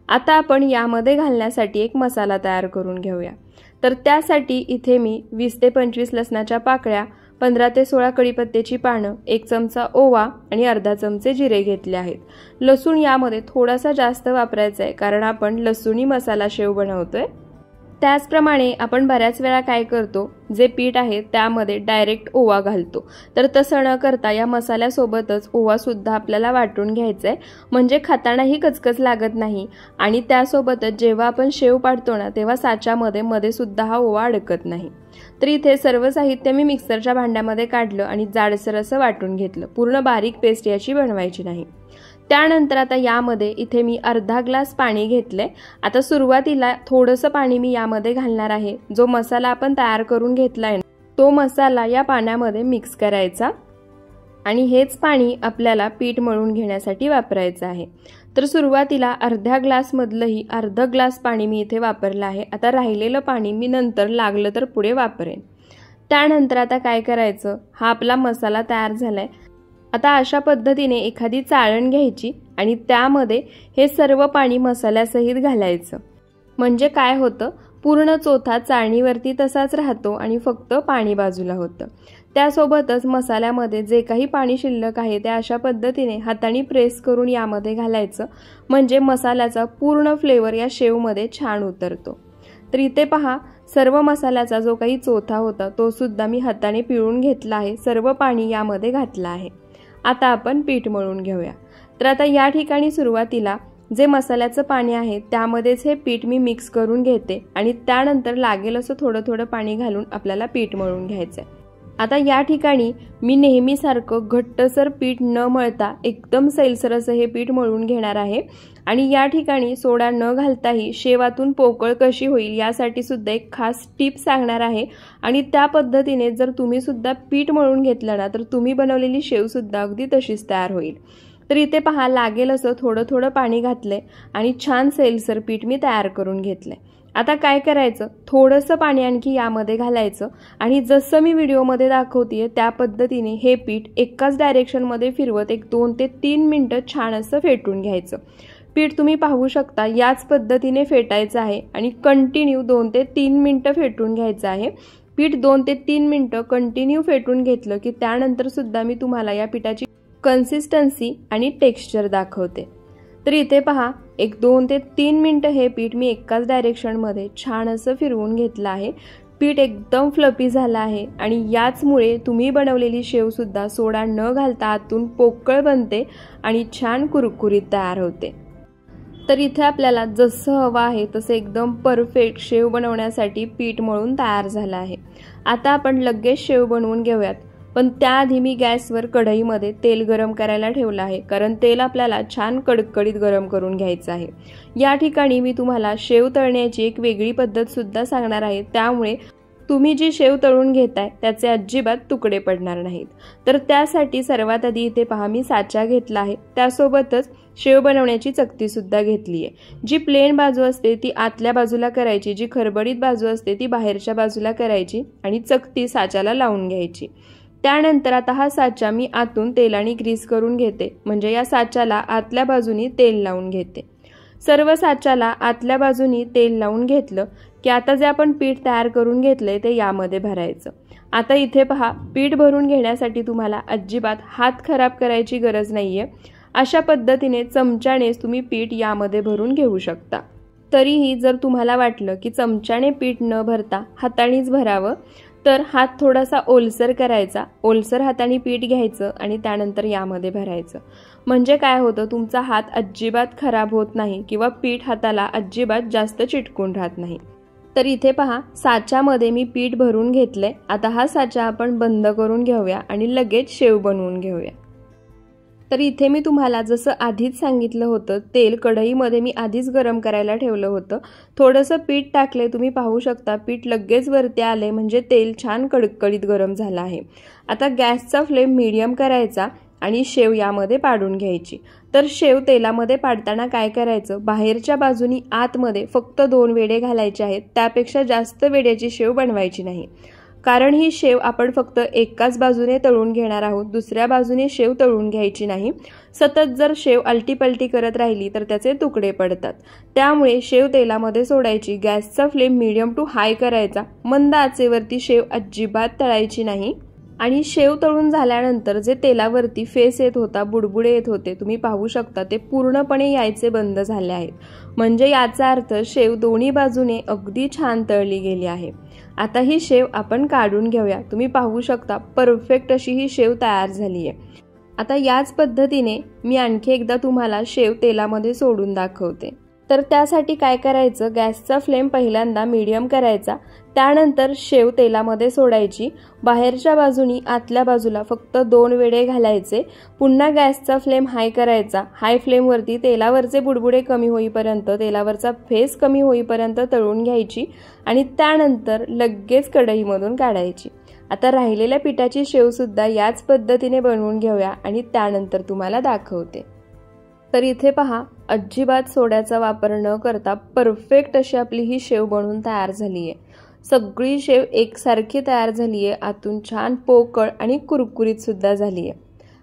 आता आपण यामध्ये घालण्यासाठी एक मसाला तयार करून घेऊया। तर त्यासाठी इथे मी 20 ते 25 लसणाच्या पाकळ्या, 15 ते 16 कढीपत्त्याची पानं, 1 चमचा ओवा आणि अर्धा चमचे जिरे घेतले आहेत। लसूण यामध्ये थोडासा जास्त वापरायचा आहे कारण आपण लसूणी मसाला शेव बनवतोय। त्याचप्रमाणे आपण बऱ्याच वेळा काय करतो, जे पीठ आहे त्यामध्ये डायरेक्ट ओवा घालतो, तर तसं न करता या मसाल्यासोबतच ओवा सुद्धा आपल्याला वाटून घ्यायचा आहे, म्हणजे खातानाही कचकच लागत नाही आणि त्यासोबतच जेव्हा आपण शेव पाडतो ना तेव्हा साच्यामध्ये मध्ये सुद्धा हा ओवा अडकत नाही। तर इथे सर्व साहित्य मी मिक्सरच्या भांड्यामध्ये काढलं आणि जाडसर असं वाटून घेतलं, पूर्ण बारीक पेस्ट याची बनवायची नाही। त्यानंतर आता यामध्ये इथे मी अर्धा ग्लास पाणी घेतले। आता सुरुवातीला थोडंसं पाणी मी यामध्ये घालणार आहे। जो मसाला आपण तयार करून घेतलाय तो मसाला या पाण्यामध्ये मिक्स करायचा आणि हेच पाणी आपल्याला पीठ मळून घेण्यासाठी वापरायचं आहे। तर सुरुवातीला अर्ध्या ग्लास मधलंही अर्धा ग्लास पाणी मी इथे वापरलं आहे। आता राहिलेलं पाणी मी नंतर लागलं तर पुढे वापरेन। त्यानंतर आता काय करायचं, हा आपला मसाला तयार झालाय। आता अशा पद्धतीने एखादी चाळण घ्यायची आणि त्यामध्ये हे सर्व पाणी मसाल्यासहित घालायचं, म्हणजे काय होतं, पूर्ण चोथा चाळणीवरती तसाच राहतो आणि फक्त पाणी बाजूला होतं। त्यासोबतच मसाल्यामध्ये जे काही पाणी शिल्लक आहे ते अशा पद्धतीने हाताने प्रेस करून यामध्ये घालायचं, म्हणजे मसाल्याचा पूर्ण फ्लेवर या शेवमध्ये छान उतरतो। तर इथे पहा, सर्व मसाल्याचा जो काही चोथा होता तो सुद्धा मी हाताने पिळून घेतला आहे, सर्व पाणी यामध्ये घातलं आहे। आता आपण पीठ मळून घेऊया। तर आता या ठिकाणी सुरुवातीला जे मसाल्याचं पाणी आहे त्यामध्येच हे पीठ मी मिक्स करून घेते आणि त्यानंतर लागेल असं थोडं थोडं पाणी घालून आपल्याला पीठ मळून घ्यायचं आहे। आता या ठिकाणी मी नेहमीसारखं घट्टसर पीठ न मळता एकदम सैलसर असं हे पीठ मळून घेणार आहे आणि या ठिकाणी सोडा न घालताही शेवातून पोकळ कशी होईल यासाठी सुद्धा एक खास टिप सांगणार आहे आणि त्या पद्धतीने जर तुम्ही सुद्धा पीठ मळून घेतलं ना तर तुम्ही बनवलेली शेव सुद्धा अगदी तशीच तयार होईल। तर इथे पहा, लागेल असं थोडं थोडं पाणी घातलंय आणि छान सैलसर पीठ मी तयार करून घेतलंय। आता काय करायचं, थोडंसं पाणी आणखी यामध्ये घालायचं आणि जसं मी व्हिडिओमध्ये दाखवतेय त्या पद्धतीने हे पीठ एकाच डायरेक्शनमध्ये फिरवत एक 2 ते 3 मिनिटं छान असं फेटून घ्यायचं। पीठ तुम्ही पाहू शकता याच पद्धतीने फेटायचं आहे आणि कंटिन्यू 2 ते 3 मिनिटं फेटून घ्यायचं आहे। पीठ 2 ते 3 मिनिटं कंटिन्यू फेटून घेतलं की त्यानंतर सुद्धा मी तुम्हाला या पिठाची कन्सिस्टन्सी आणि टेक्स्चर दाखवते। तर इथे पहा, एक 2 ते 3 मिनिटं हे पीठ मी एकाच डायरेक्शनमध्ये छान असं फिरवून घेतलं आहे। पीठ एकदम फ्लफी झालं आहे आणि याचमुळे तुम्ही बनवलेली शेव सुद्धा सोडा न घालता आतून पोकळ बनते आणि छान कुरकुरीत तयार होते। तर इथे आपल्याला जसं हवं आहे तसं एकदम परफेक्ट शेव बनवण्यासाठी पीठ मळून तयार झालं आहे। आता आपण लगेच शेव बनवून घेऊयात, पण त्याआधी मी गॅसवर कढईमध्ये तेल गरम करायला ठेवलं आहे, कारण तेल आपल्याला छान कडकडीत गरम करून घ्यायचं आहे। या ठिकाणी मी तुम्हाला शेव तळण्याची एक वेगळी पद्धत सुद्धा सांगणार आहे, त्यामुळे तुम्ही जी शेव तळून घेताय त्याचे अजिबात तुकडे पडणार नाहीत। तर त्यासाठी सर्वात आधी इथे पहा, मी साचा घेतला आहे, त्यासोबतच शेव बनवण्याची चकती सुद्धा घेतली आहे। जी प्लेन बाजू असते ती आतल्या बाजूला करायची, जी खरबडीत बाजू असते ती बाहेरच्या बाजूला करायची आणि चकती साच्याला लावून घ्यायची। त्यानंतर आता हा साचा मी आतून तेलाने ग्रीस करून घेते, म्हणजे या साच्याला आतल्या बाजूनी तेल लावून घेते। सर्व साच्याला आतल्या बाजूनी तेल लावून घेतलं की आता जे आपण पीठ तयार करून घेतलंय ते यामध्ये भरायचं। आता इथे पहा, पीठ भरून घेण्यासाठी तुम्हाला अजिबात हात खराब करायची गरज नाहीये। अशा पद्धतीने चमच्यानेच तुम्ही पीठ यामध्ये भरून घेऊ शकता। तरीही जर तुम्हाला वाटलं की चमच्याने पीठ न भरता हातानेच भरावं तर हात थोडासा ओलसर करायचा, ओलसर हाताने पीठ घ्यायचं आणि त्यानंतर यामध्ये भरायचं, म्हणजे काय होतं, तुमचा हात अजिबात खराब होत नाही किंवा पीठ हाताला अजिबात जास्त चिटकून राहत नाही। तर इथे पहा, साच्यामध्ये मी पीठ भरून घेतलंय। आता हा साचा आपण बंद करून घेऊया आणि लगेच शेव बनवून घेऊया। तर इथे मी तुम्हाला जसं आधीच सांगितलं होतं, तेल कढईमध्ये मी आधीच गरम करायला ठेवलं होतं। थोडंसं पीठ टाकले, तुम्ही पाहू शकता पीठ लगेच वरती आले, म्हणजे तेल छान कडकडीत गरम झालं आहे। आता गॅसचा फ्लेम मीडियम करायचा आणि शेव यामध्ये पाडून घ्यायची। तर शेव तेलामध्ये पाडताना काय करायचं, बाहेरच्या बाजूनी आतमध्ये फक्त 2 वेडे घालायचे आहेत, त्यापेक्षा जास्त वेड्याची शेव बनवायची नाही, कारण ही शेव आपण फक्त एकाच बाजूने तळून घेणार आहोत, दुसऱ्या बाजूने शेव तळून घ्यायची नाही। सतत जर शेव अलटीपलटी करत राहिली तर त्याचे तुकडे पडतात, त्यामुळे शेव तेलामध्ये सोडायची। गॅसचा फ्लेम मीडियम टू हाय करायचा, मंद आचेवरती शेव अजिबात तळायची नाही। आणि शेव तळून झाल्यानंतर जे तेलावरती फेस येत होता, बुडबुडे येत होते, तुम्ही पाहू शकता ते पूर्णपणे यायचे बंद झाले आहेत. म्हणजे याचा अर्थ शेव दोन्ही बाजूने अगदी छान तळली गेली आहे. आता ही शेव आपण काढून घेऊया. तुम्ही पाहू शकता परफेक्ट अशी ही शेव तयार झाली आहे. आता याच पद्धतीने मी आणखी एकदा तुम्हाला शेव तेलामध्ये सोडून दाखवते. तर त्यासाठी काय करायचं, गॅसचा फ्लेम पहिल्यांदा मीडियम करायचा, त्यानंतर शेव तेलामध्ये सोडायची, बाहेरच्या बाजूनी आतल्या बाजूला फक्त 2 वेळे घालायचे, पुन्हा गॅसचा फ्लेम हाय करायचा, हाय फ्लेमवरती तेलावरचे बुडबुडे कमी होईपर्यंत, तेलावरचा फेस कमी होईपर्यंत तळून घ्यायची आणि त्यानंतर लगेच कढईमधून काढायची. आता राहिलेल्या पिठाची शेवसुद्धा याच पद्धतीने बनवून घेऊया आणि त्यानंतर तुम्हाला दाखवते. तर इथे पहा, अजिबात सोड्याचा वापर न करता परफेक्ट अशी आपली ही शेव बनवून तयार झाली आहे. सगळी शेव एकसारखी तयार झाली आहे, आतून छान पोकळ आणि कुरकुरीत सुद्धा झाली आहे.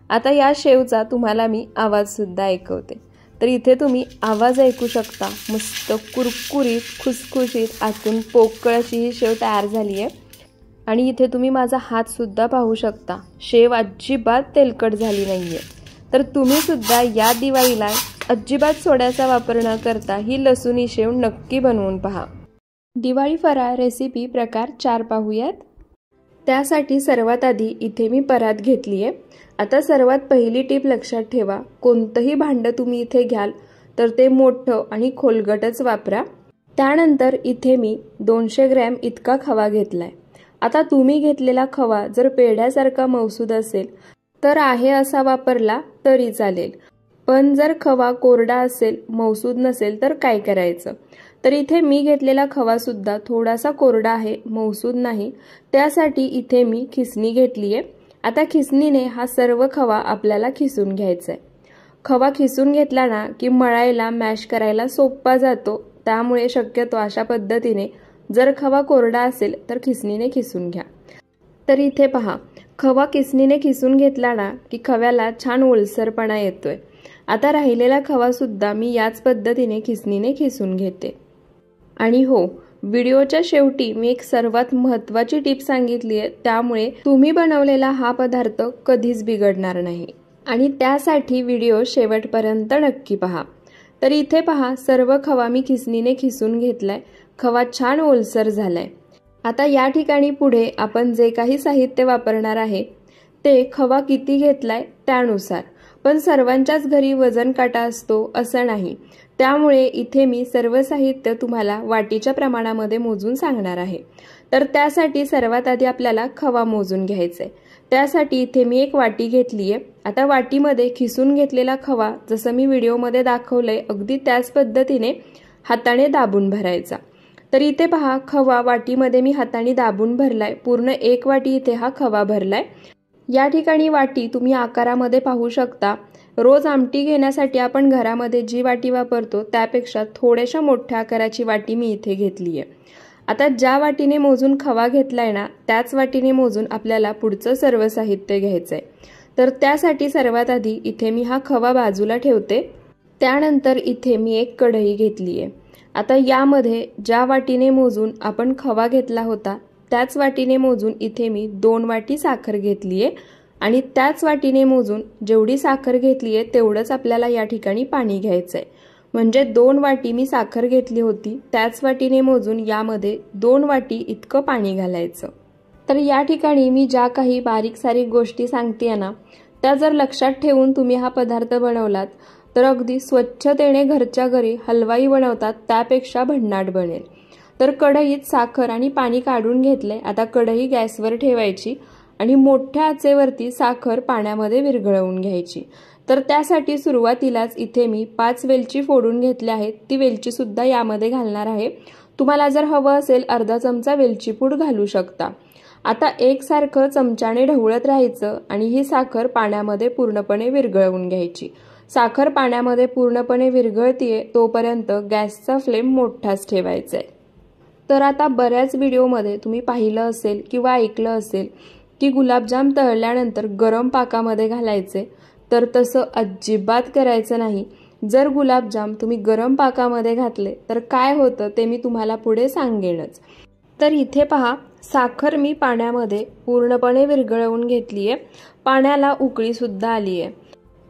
आता या शेवचा तुम्हाला मी आवाज सुद्धा ऐकवते. तर इथे तुम्ही आवाज ऐकू शकता. मस्त कुरकुरीत खुसखुशीत आतून पोकळ अशी ही शेव तयार झाली आहे. आणि इथे तुम्ही माझा हात सुद्धा पाहू शकता. शेव अजिबात तेलकट झाली नाहीये. तर तुम्ही सुद्धा या दिवाळीला अजिबात सोड्याचा वापर न करता ही लसूणी शेव नक्की बनवून पहा. दिवाळी फराळ रेसिपी प्रकार 4 पाहूयात. त्यासाठी सर्वात आधी इथे मी परात घेतली आहे. आता सर्वात पहिली टीप लक्षात ठेवा, कोणतंही भांडं तुम्ही इथे घ्याल तर ते मोठं आणि खोलगटच वापरा. त्यानंतर इथे मी 200 ग्रॅम इतका खवा घेतलाय. आता तुम्ही घेतलेला खवा जर पेढ्यासारखा मऊसूद असेल तर आहे असा वापरला तरी चालेल, पण जर खवा कोरडा असेल, मऊसूद नसेल तर काय करायचं. तर इथे मी घेतलेला खवा सुद्धा थोडासा कोरडा आहे, मऊसूद नाही. त्यासाठी इथे मी खिसणी घेतली आहे. आता खिसणीने हा सर्व खवा आपल्याला खिसून घ्यायचा आहे. खवा खिसून घेतला ना की मळायला मॅश करायला सोपा जातो. त्यामुळे शक्यतो अशा पद्धतीने जर खवा कोरडा असेल तर खिसणीने खिसून घ्या. तर इथे पहा, खवा खिसणीने खिसून घेतला ना की खव्याला छान ओलसरपणा येतोय. आता राहिलेला खवा सुद्धा मी याच पद्धतीने खिसणीने खिसून घेते. आणि हो, व्हिडिओच्या शेवटी मी एक सर्वात महत्त्वाची टिप सांगितली आहे, त्यामुळे तुम्ही बनवलेला हा पदार्थ कधीच बिघडणार नाही आणि त्यासाठी व्हिडिओ शेवटपर्यंत नक्की पहा. तर इथे पहा, सर्व खवा मी खिसणीने खिसून घेतलाय. खवा छान ओलसर झालाय. आता या ठिकाणी पुढे आपण जे काही साहित्य वापरणार आहे ते खवा किती घेतलाय त्यानुसार, पण सर्वांच्याच घरी वजन काटा असतो असं नाही. त्यामुळे इथे मी सर्व साहित्य तुम्हाला वाटीच्या प्रमाणामध्ये मोजून सांगणार आहे. तर त्यासाठी सर्वात आधी आपल्याला खवा मोजून घ्यायचा आहे. त्यासाठी इथे मी एक वाटी घेतली आहे. आता वाटीमध्ये खिसून घेतलेला खवा जसं मी व्हिडिओमध्ये दाखवलंय अगदी त्याच पद्धतीने हाताने दाबून भरायचा. तर इथे पहा, खवा वाटीमध्ये मी हाताने दाबून भरलाय. पूर्ण 1 वाटी इथे हा खवा भरलाय. या ठिकाणी वाटी तुम्ही आकारामध्ये पाहू शकता. रोज आमटी घेण्यासाठी आपण घरामध्ये जी वाटी वापरतो त्यापेक्षा थोड्याशा मोठ्या आकाराची वाटी मी इथे घेतली आहे. आता ज्या वाटीने मोजून खवा घेतलाय ना त्याच वाटीने मोजून आपल्याला पुढचं सर्व साहित्य घ्यायचंय. तर त्यासाठी सर्वात आधी इथे मी हा खवा बाजूला ठेवते. त्यानंतर इथे मी एक कढई घेतली आहे. आता यामध्ये ज्या वाटीने मोजून आपण खवा घेतला होता त्याच वाटीने मोजून इथे मी 2 वाटी साखर घेतली आहे आणि त्याच वाटीने मोजून जेवढी साखर घेतली आहे तेवढंच आपल्याला या ठिकाणी पाणी घ्यायचंय. म्हणजे 2 वाटी मी साखर घेतली होती त्याच वाटीने मोजून यामध्ये 2 वाटी इतकं पाणी घालायचं. तर या ठिकाणी मी ज्या काही बारीक सारीक गोष्टी सांगते ना त्या जर लक्षात ठेवून तुम्ही हा पदार्थ बनवलात तर अगदी स्वच्छतेने घरच्या घरी हलवाई बनवतात त्यापेक्षा भन्नाट बनेल. तर कढईत साखर आणि पाणी काढून घेतले. आता कढई गॅसवर ठेवायची आणि मोठ्या आचेवरती साखर पाण्यामध्ये विरघळवून घ्यायची. तर त्यासाठी सुरुवातीलाच इथे मी 5 वेलची फोडून घेतल्या आहेत. ती वेलची सुद्धा यामध्ये घालणार आहे. तुम्हाला जर हवं असेल अर्धा चमचा वेलची पूड घालू शकता. आता एकसारखं चमच्याने ढवळत राहायचं आणि ही साखर पाण्यामध्ये पूर्णपणे विरघळवून घ्यायची. साखर पाण्यामध्ये पूर्णपणे विरघळतीये तोपर्यंत गॅसचा फ्लेम मोठाच ठेवायचा आहे. तर आता बऱ्याच व्हिडिओमध्ये तुम्ही पाहिलं असेल किंवा ऐकलं असेल की गुलाबजाम तळल्यानंतर गरम पाकामध्ये घालायचे. तर तसं अजिबात करायचं नाही. जर गुलाबजाम तुम्ही गरम पाकामध्ये घातले तर काय होतं ते मी तुम्हाला पुढे सांगेनच. तर इथे पहा, साखर मी पाण्यामध्ये पूर्णपणे विरघळवून घेतली आहे। पाण्याला उकळी सुद्धा आली आहे।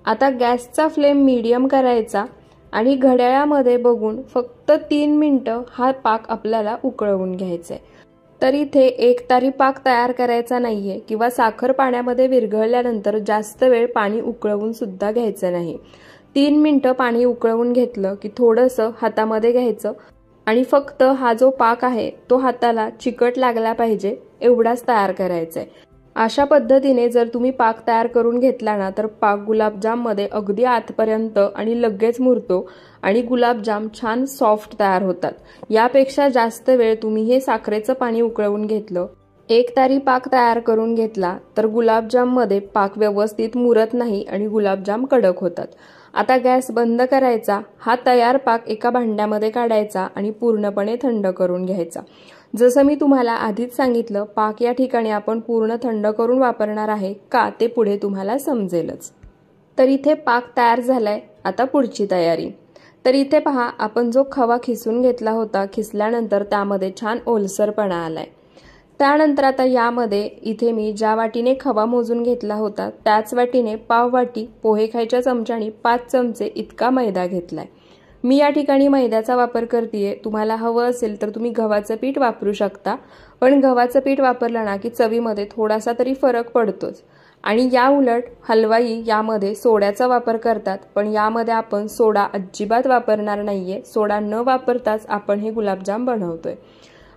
आता गॅसचा फ्लेम मीडियम करायचा आणि घड्याळामध्ये बघून फक्त 3 मिनिटं हा पाक आपल्याला उकळवून घ्यायचा आहे। तर इथे एकतारी पाक तयार करायचा नाहीये किंवा साखर पाण्यामध्ये विरघळल्यानंतर जास्त वेळ पाणी उकळवून सुद्धा घ्यायचं नाही। 3 मिनिटं पाणी उकळवून घेतलं की थोडंसं हातामध्ये घ्यायचं आणि फक्त हा जो पाक आहे तो हाताला चिकट लागला पाहिजे एवढाच तयार करायचा आहे। अशा पद्धतीने जर तुम्ही पाक तयार करून घेतला ना तर पाक गुलाबजाममध्ये अगदी आतपर्यंत आणि लगेच मुरतो आणि गुलाबजाम छान सॉफ्ट तयार होतात। यापेक्षा जास्त वेळ तुम्ही हे साखरेचं पाणी उकळवून घेतलं, एक तारी पाक तयार करून घेतला तर गुलाबजाममध्ये पाक व्यवस्थित मुरत नाही आणि गुलाबजाम कडक होतात। आता गॅस बंद करायचा, हा तयार पाक एका भांड्यामध्ये काढायचा आणि पूर्णपणे थंड करून घ्यायचा। जसं मी तुम्हाला आधीच सांगितलं, पाक या ठिकाणी आपण पूर्ण थंड करून वापरणार आहे का ते पुढे तुम्हाला समजेलच। तर इथे पाक तयार झालाय। आता पुढची तयारी। तर इथे पहा, आपण जो खवा खिसून घेतला होता, खिसल्यानंतर त्यामध्ये छान ओलसरपणा आलाय। त्यानंतर आता यामध्ये इथे मी ज्या वाटीने खवा मोजून घेतला होता त्याच वाटीने पाव वाटी पोहे खायच्या चमच्याने 5 चमचे इतका मैदा घेतलाय। मी या ठिकाणी मैद्याचा वापर करतेय। तुम्हाला हवं असेल तर तुम्ही गव्हाचं पीठ वापरू शकता, पण गव्हाचं पीठ वापरलं ना की चवीमध्ये थोडासा तरी फरक पडतोच। आणि या उलट हलवाई यामध्ये सोड्याचा वापर करतात, पण यामध्ये आपण सोडा अजिबात वापरणार नाहीये। सोडा न वापरताच आपण हे गुलाबजाम बनवतोय।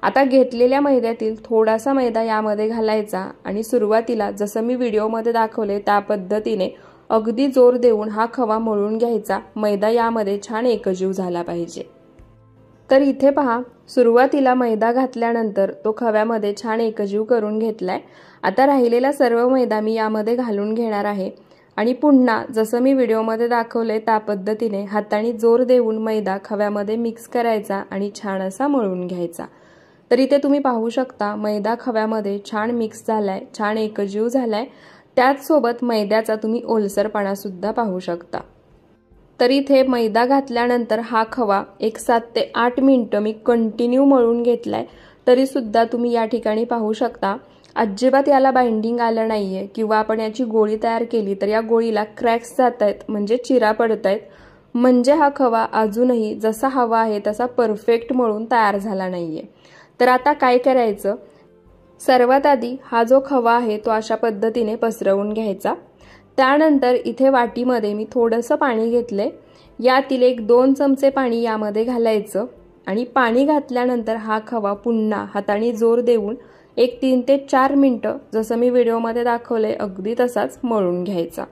आता घेतलेल्या मैद्यातील थोडासा मैदा यामध्ये घालायचा आणि सुरुवातीला जसं मी व्हिडिओमध्ये दाखवले त्या पद्धतीने अगदी जोर देऊन हा खवा मळून घ्यायचा। मैदा यामध्ये छान एकजीव झाला पाहिजे। तर इथे पहा, सुरुवातीला मैदा घातल्यानंतर तो खव्यामध्ये छान एकजीव करून घेतलाय। आता राहिलेला सर्व मैदा मी यामध्ये घालून घेणार आहे आणि पुन्हा जसं मी व्हिडिओमध्ये दाखवले त्या पद्धतीने हाताने जोर देऊन मैदा खव्यामध्ये मिक्स करायचा आणि छान असा मळून घ्यायचा। तर इथे तुम्ही पाहू शकता मैदा खव्यामध्ये छान मिक्स झालाय, छान एकजीव झालाय। त्याच सोबत मैद्याचा तुम्ही ओलसरपणा सुद्धा पाहू शकता। तर इथे मैदा घातल्यानंतर हा खवा एक 7 ते 8 मिनिटं मी कंटिन्यू मळून घेतलाय। तरी सुद्धा तुम्ही या ठिकाणी पाहू शकता अजिबात याला बाइंडिंग आलं नाहीये किंवा आपण याची गोळी तयार केली तर या गोळीला क्रॅक्स जातायत, म्हणजे चिरा पडतायत। म्हणजे हा खवा अजूनही जसा हवा आहे तसा परफेक्ट मळून तयार झाला नाहीये। तर आता काय करायचं, सर्वात आधी हा जो खवा आहे तो अशा पद्धतीने पसरवून घ्यायचा। त्यानंतर इथे वाटीमध्ये मी थोडंसं पाणी घेतले, यातील 1-2 चमचे पाणी यामध्ये घालायचं आणि पाणी घातल्यानंतर हा खवा पुन्हा हाताने जोर देऊन एक 3 ते 4 मिनिटं जसं मी व्हिडिओमध्ये दाखवले अगदी तसाच मळून घ्यायचा।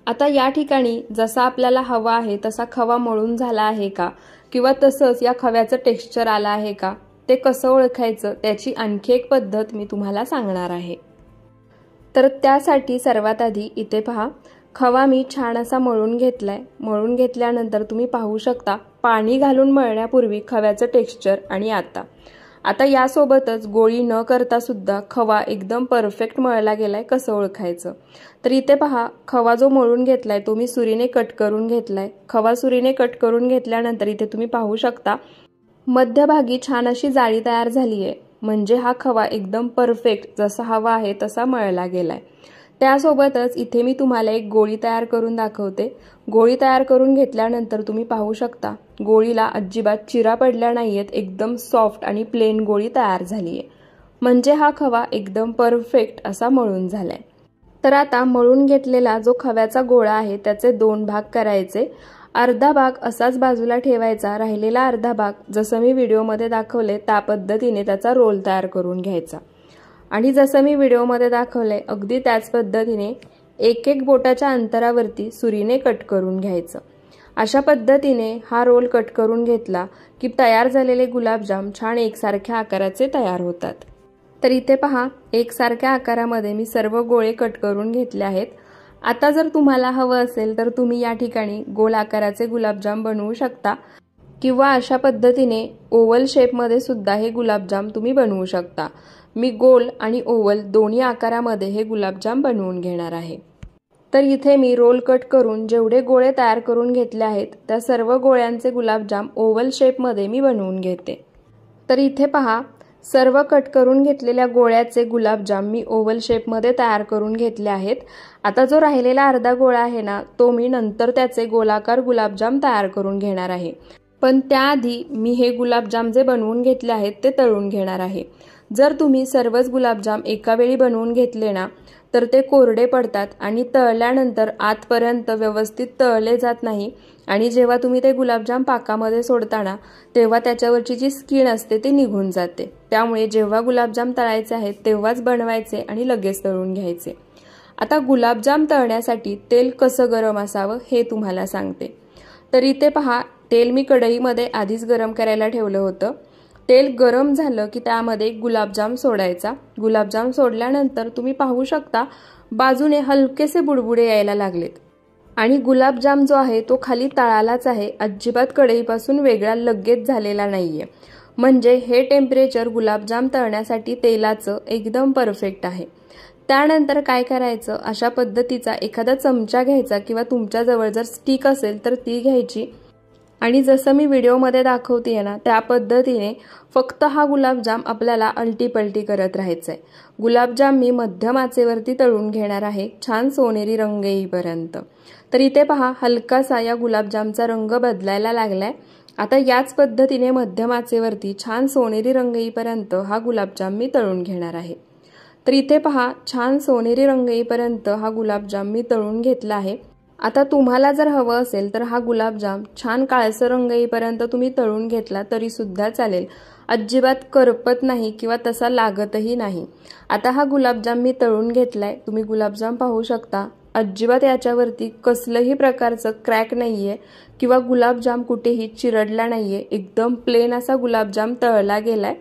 आता या ठिकाणी जसा आपल्याला हवा आहे तसा खवा मळून झाला आहे का किंवा तसंच या खव्याचं टेक्स्चर आलं आहे का ते कसं ओळखायचं त्याची आणखी एक पद्धत मी तुम्हाला सांगणार आहे। तर त्यासाठी सर्वात आधी इथे पहा, खवा मी छान असा मळून घेतलाय। मळून घेतल्यानंतर तुम्ही पाहू शकता पाणी घालून मळण्यापूर्वी खव्याचं टेक्स्चर आणि आता यासोबतच गोळी न करता सुद्धा खवा एकदम परफेक्ट मळला गेलाय कसं ओळखायचं। तर इथे पहा, खवा जो मळून घेतलाय तो मी सुरीने कट करून घेतलाय। खवा सुरीने कट करून घेतल्यानंतर इथे तुम्ही पाहू शकता मध्यभागी छान अशी जाळी तयार झाली आहे, म्हणजे हा खवा एकदम परफेक्ट जसा हवा आहे तसा मळला गेलाय। त्यासोबतच इथे मी तुम्हाला एक गोळी तयार करून दाखवते। गोळी तयार करून घेतल्यानंतर तुम्ही पाहू शकता गोळीला अजिबात चिरा पडल्या नाहीयेत, एकदम सॉफ्ट आणि प्लेन गोळी तयार झाली आहे, म्हणजे हा खवा एकदम परफेक्ट असा मळून झालाय। तर आता मळून घेतलेला जो खव्याचा गोळा आहे त्याचे 2 भाग करायचे। अर्धा भाग असाच बाजूला ठेवायचा, राहिलेला अर्धा भाग जसं मी व्हिडिओमध्ये दाखवले त्या पद्धतीने त्याचा रोल तयार करून घ्यायचा आणि जसं मी व्हिडिओमध्ये दाखवले अगदी त्याच पद्धतीने एक बोटाच्या अंतरावरती सुरीने कट करून घ्यायचं। अशा पद्धतीने हा रोल कट करून घेतला की तयार झालेले गुलाबजाम छान एकसारख्या आकाराचे तयार होतात। तर इथे पहा, एकसारख्या आकारामध्ये मी सर्व गोळे कट करून घेतले आहेत। आता जर तुम्हाला हवं असेल तर तुम्ही या ठिकाणी गोल आकाराचे गुलाबजाम बनवू शकता किंवा अशा पद्धतीने ओव्हल शेपमध्ये सुद्धा हे गुलाबजाम तुम्ही बनवू शकता। मी गोल आणि ओव्हल दोन्ही आकारामध्ये हे गुलाबजाम बनवून घेणार आहे। तर इथे मी रोल कट करून जेवढे गोळे तयार करून घेतले आहेत त्या सर्व गोळ्यांचे गुलाबजाम ओव्हल शेपमध्ये मी बनवून घेते। तर इथे पहा, सर्व कट करून घेतलेल्या गोळ्याचे गुलाबजाम मी ओव्हल शेपमध्ये तयार करून घेतले आहेत। आता जो राहिलेला अर्धा गोळा आहे ना, तो मी नंतर त्याचे गोलाकार गुलाबजाम तयार करून घेणार आहे। पण त्याआधी मी हे गुलाबजाम जे बनवून घेतले आहेत ते तळून घेणार आहे। जर तुम्ही सर्वच गुलाबजाम एका वेळी बनवून घेतले ना, तर ते कोरडे पडतात आणि तळल्यानंतर आतपर्यंत व्यवस्थित तळले जात नाही आणि जेव्हा तुम्ही ते गुलाबजाम पाकामध्ये सोडताना तेव्हा त्याच्यावरची जी स्किन असते ती निघून जाते। त्यामुळे जेव्हा गुलाबजाम तळायचे आहेत तेव्हाच बनवायचे आणि लगेच तळून घ्यायचे। आता गुलाबजाम तळण्यासाठी तेल कसं गरम असावं हे तुम्हाला सांगते। तर इथे पहा, तेल मी कढईमध्ये आधीच गरम करायला ठेवलं होतं। तेल गरम झालं की त्यामध्ये गुलाबजाम सोडायचा। गुलाबजाम सोडल्यानंतर तुम्ही पाहू शकता बाजूने हलकेसे बुडबुडे यायला लागलेत आणि गुलाबजाम जो आहे तो खाली तळालाच आहे, अजिबात कढईपासून वेगळा लगेच झालेला नाहीये। म्हणजे हे टेम्परेचर गुलाबजाम तळण्यासाठी तेलाचं एकदम परफेक्ट आहे। त्यानंतर काय करायचं, अशा पद्धतीचा एखादा चमचा घ्यायचा किंवा तुमच्या जवळ जर स्टिक असेल तर ती घ्यायची आणि जसं मी व्हिडिओमध्ये दाखवतेय ना त्या पद्धतीने फक्त हा गुलाबजाम आपल्याला अलटी-पलटी करत राहायचंय। गुलाबजाम मी मध्यम आचेवरती तळून घेणार आहे, छान सोनेरी रंग येईपर्यंत। तर इथे पहा, हलकासा या गुलाबजामचा रंग बदलायला लागलाय। आता याच पद्धतीने मध्यम आचेवरती छान सोनेरी रंग येईपर्यंत हा गुलाबजाम मी तळून घेणार आहे। तर इथे पहा, छान सोनेरी रंग येईपर्यंत हा गुलाबजाम मी तळून घेतला आहे। आता तुम्हाला जर हवं असेल तर हा गुलाबजाम छान काळसर रंग येईपर्यंत तुम्ही तळून घेतला तरी सुद्धा चालेल, अजिबात करपत नाही किंवा तसा लागतही नाही। आता हा गुलाबजाम मी तळून घेतलाय, तुम्ही गुलाबजाम पाहू शकता, अजिबात याच्यावरती कसलंही प्रकारचं क्रॅक नाहीये किंवा गुलाबजाम कुठेही चिरडला नाहीये, एकदम प्लेन असा गुलाबजाम तळला गेलाय।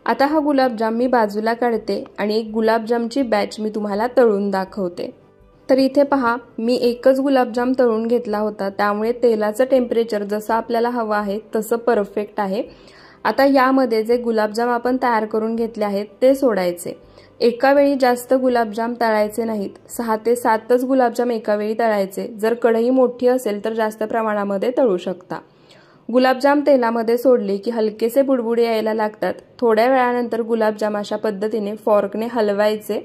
आता हा गुलाबजाम मी बाजूला काढते आणि एक गुलाबजामची बॅच मी तुम्हाला तळून दाखवते। तर इथे पहा, मी एकच गुलाबजाम तळून घेतला होता, त्यामुळे तेलाचं टेम्परेचर जसं आपल्याला हवं आहे तसं परफेक्ट आहे। आता यामध्ये जे गुलाबजाम आपण तयार करून घेतले आहेत ते सोडायचे। एका वेळी जास्त गुलाबजाम तळायचे नाहीत, 6 ते 7च गुलाबजाम एका वेळी तळायचे। जर कढई मोठी असेल तर जास्त प्रमाणामध्ये तळू शकता। गुलाबजाम तेलामध्ये सोडले की हलकेसे बुडबुडे यायला लागतात। थोड्या वेळानंतर गुलाबजाम अशा पद्धतीने फॉर्कने हलवायचे।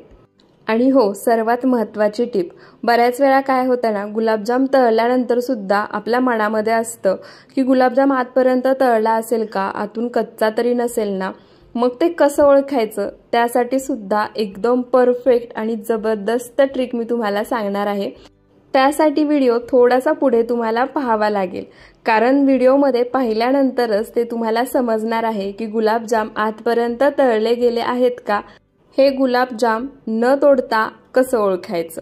आणि हो, सर्वात महत्त्वाची टिप, बऱ्याच वेळा काय होतं ना, गुलाबजाम तळल्यानंतर सुद्धा आपल्या मनामध्ये असतं की गुलाबजाम आतपर्यंत तळला असेल का, आतून कच्चा तरी नसेल ना, मग ते कसं ओळखायचं त्यासाठी सुद्धा एकदम परफेक्ट आणि जबरदस्त ट्रिक मी तुम्हाला सांगणार आहे। त्यासाठी व्हिडिओ थोडासा पुढे तुम्हाला पाहावा लागेल, कारण व्हिडिओमध्ये पाहिल्यानंतरच ते तुम्हाला समजणार आहे की गुलाबजाम आतपर्यंत तळले गेले आहेत का, हे गुलाबजाम न तोडता कसं ओळखायचं।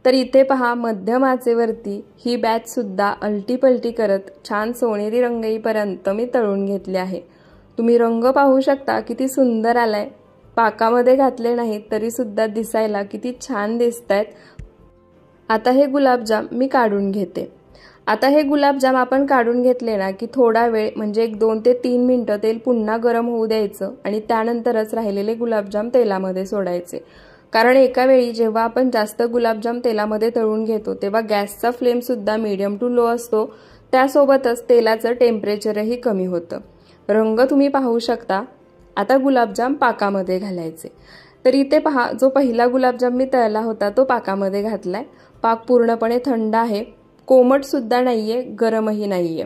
तर इथे पहा, मध्यम आचेवरती ही बॅच सुद्धा अलटी-पलटी करत छान सोनेरी रंग येईपर्यंत मी तळून घेतले आहे। तुम्ही रंग पाहू शकता किती सुंदर आलाय, पाकामध्ये घातले नाहीत तरी सुद्धा दिसायला किती छान दिसतायत। आता हे गुलाबजाम मी काढून घेते। आता हे गुलाबजाम आपण काढून घेतले ना की थोडा वेळ म्हणजे 2 ते 3 मिनिटं तेल पुन्हा गरम होऊ द्यायचं आणि त्यानंतरच राहिलेले गुलाबजाम तेलामध्ये सोडायचे। कारण एका वेळी जेव्हा आपण जास्त गुलाबजाम तेलामध्ये तळून घेतो तेव्हा गॅसचा फ्लेम सुद्धा मीडियम टू लो असतो, त्यासोबतच तेलाचं टेम्परेचरही कमी होतं। रंग तुम्ही पाहू शकता। आता गुलाबजाम पाकामध्ये घालायचे। तर इथे पहा, जो पहिला गुलाबजाम मी तळला होता तो पाकामध्ये घातलाय। पाक पूर्णपणे थंड आहे, कोमट सुद्धा नाहीये, गरमही नाहीये।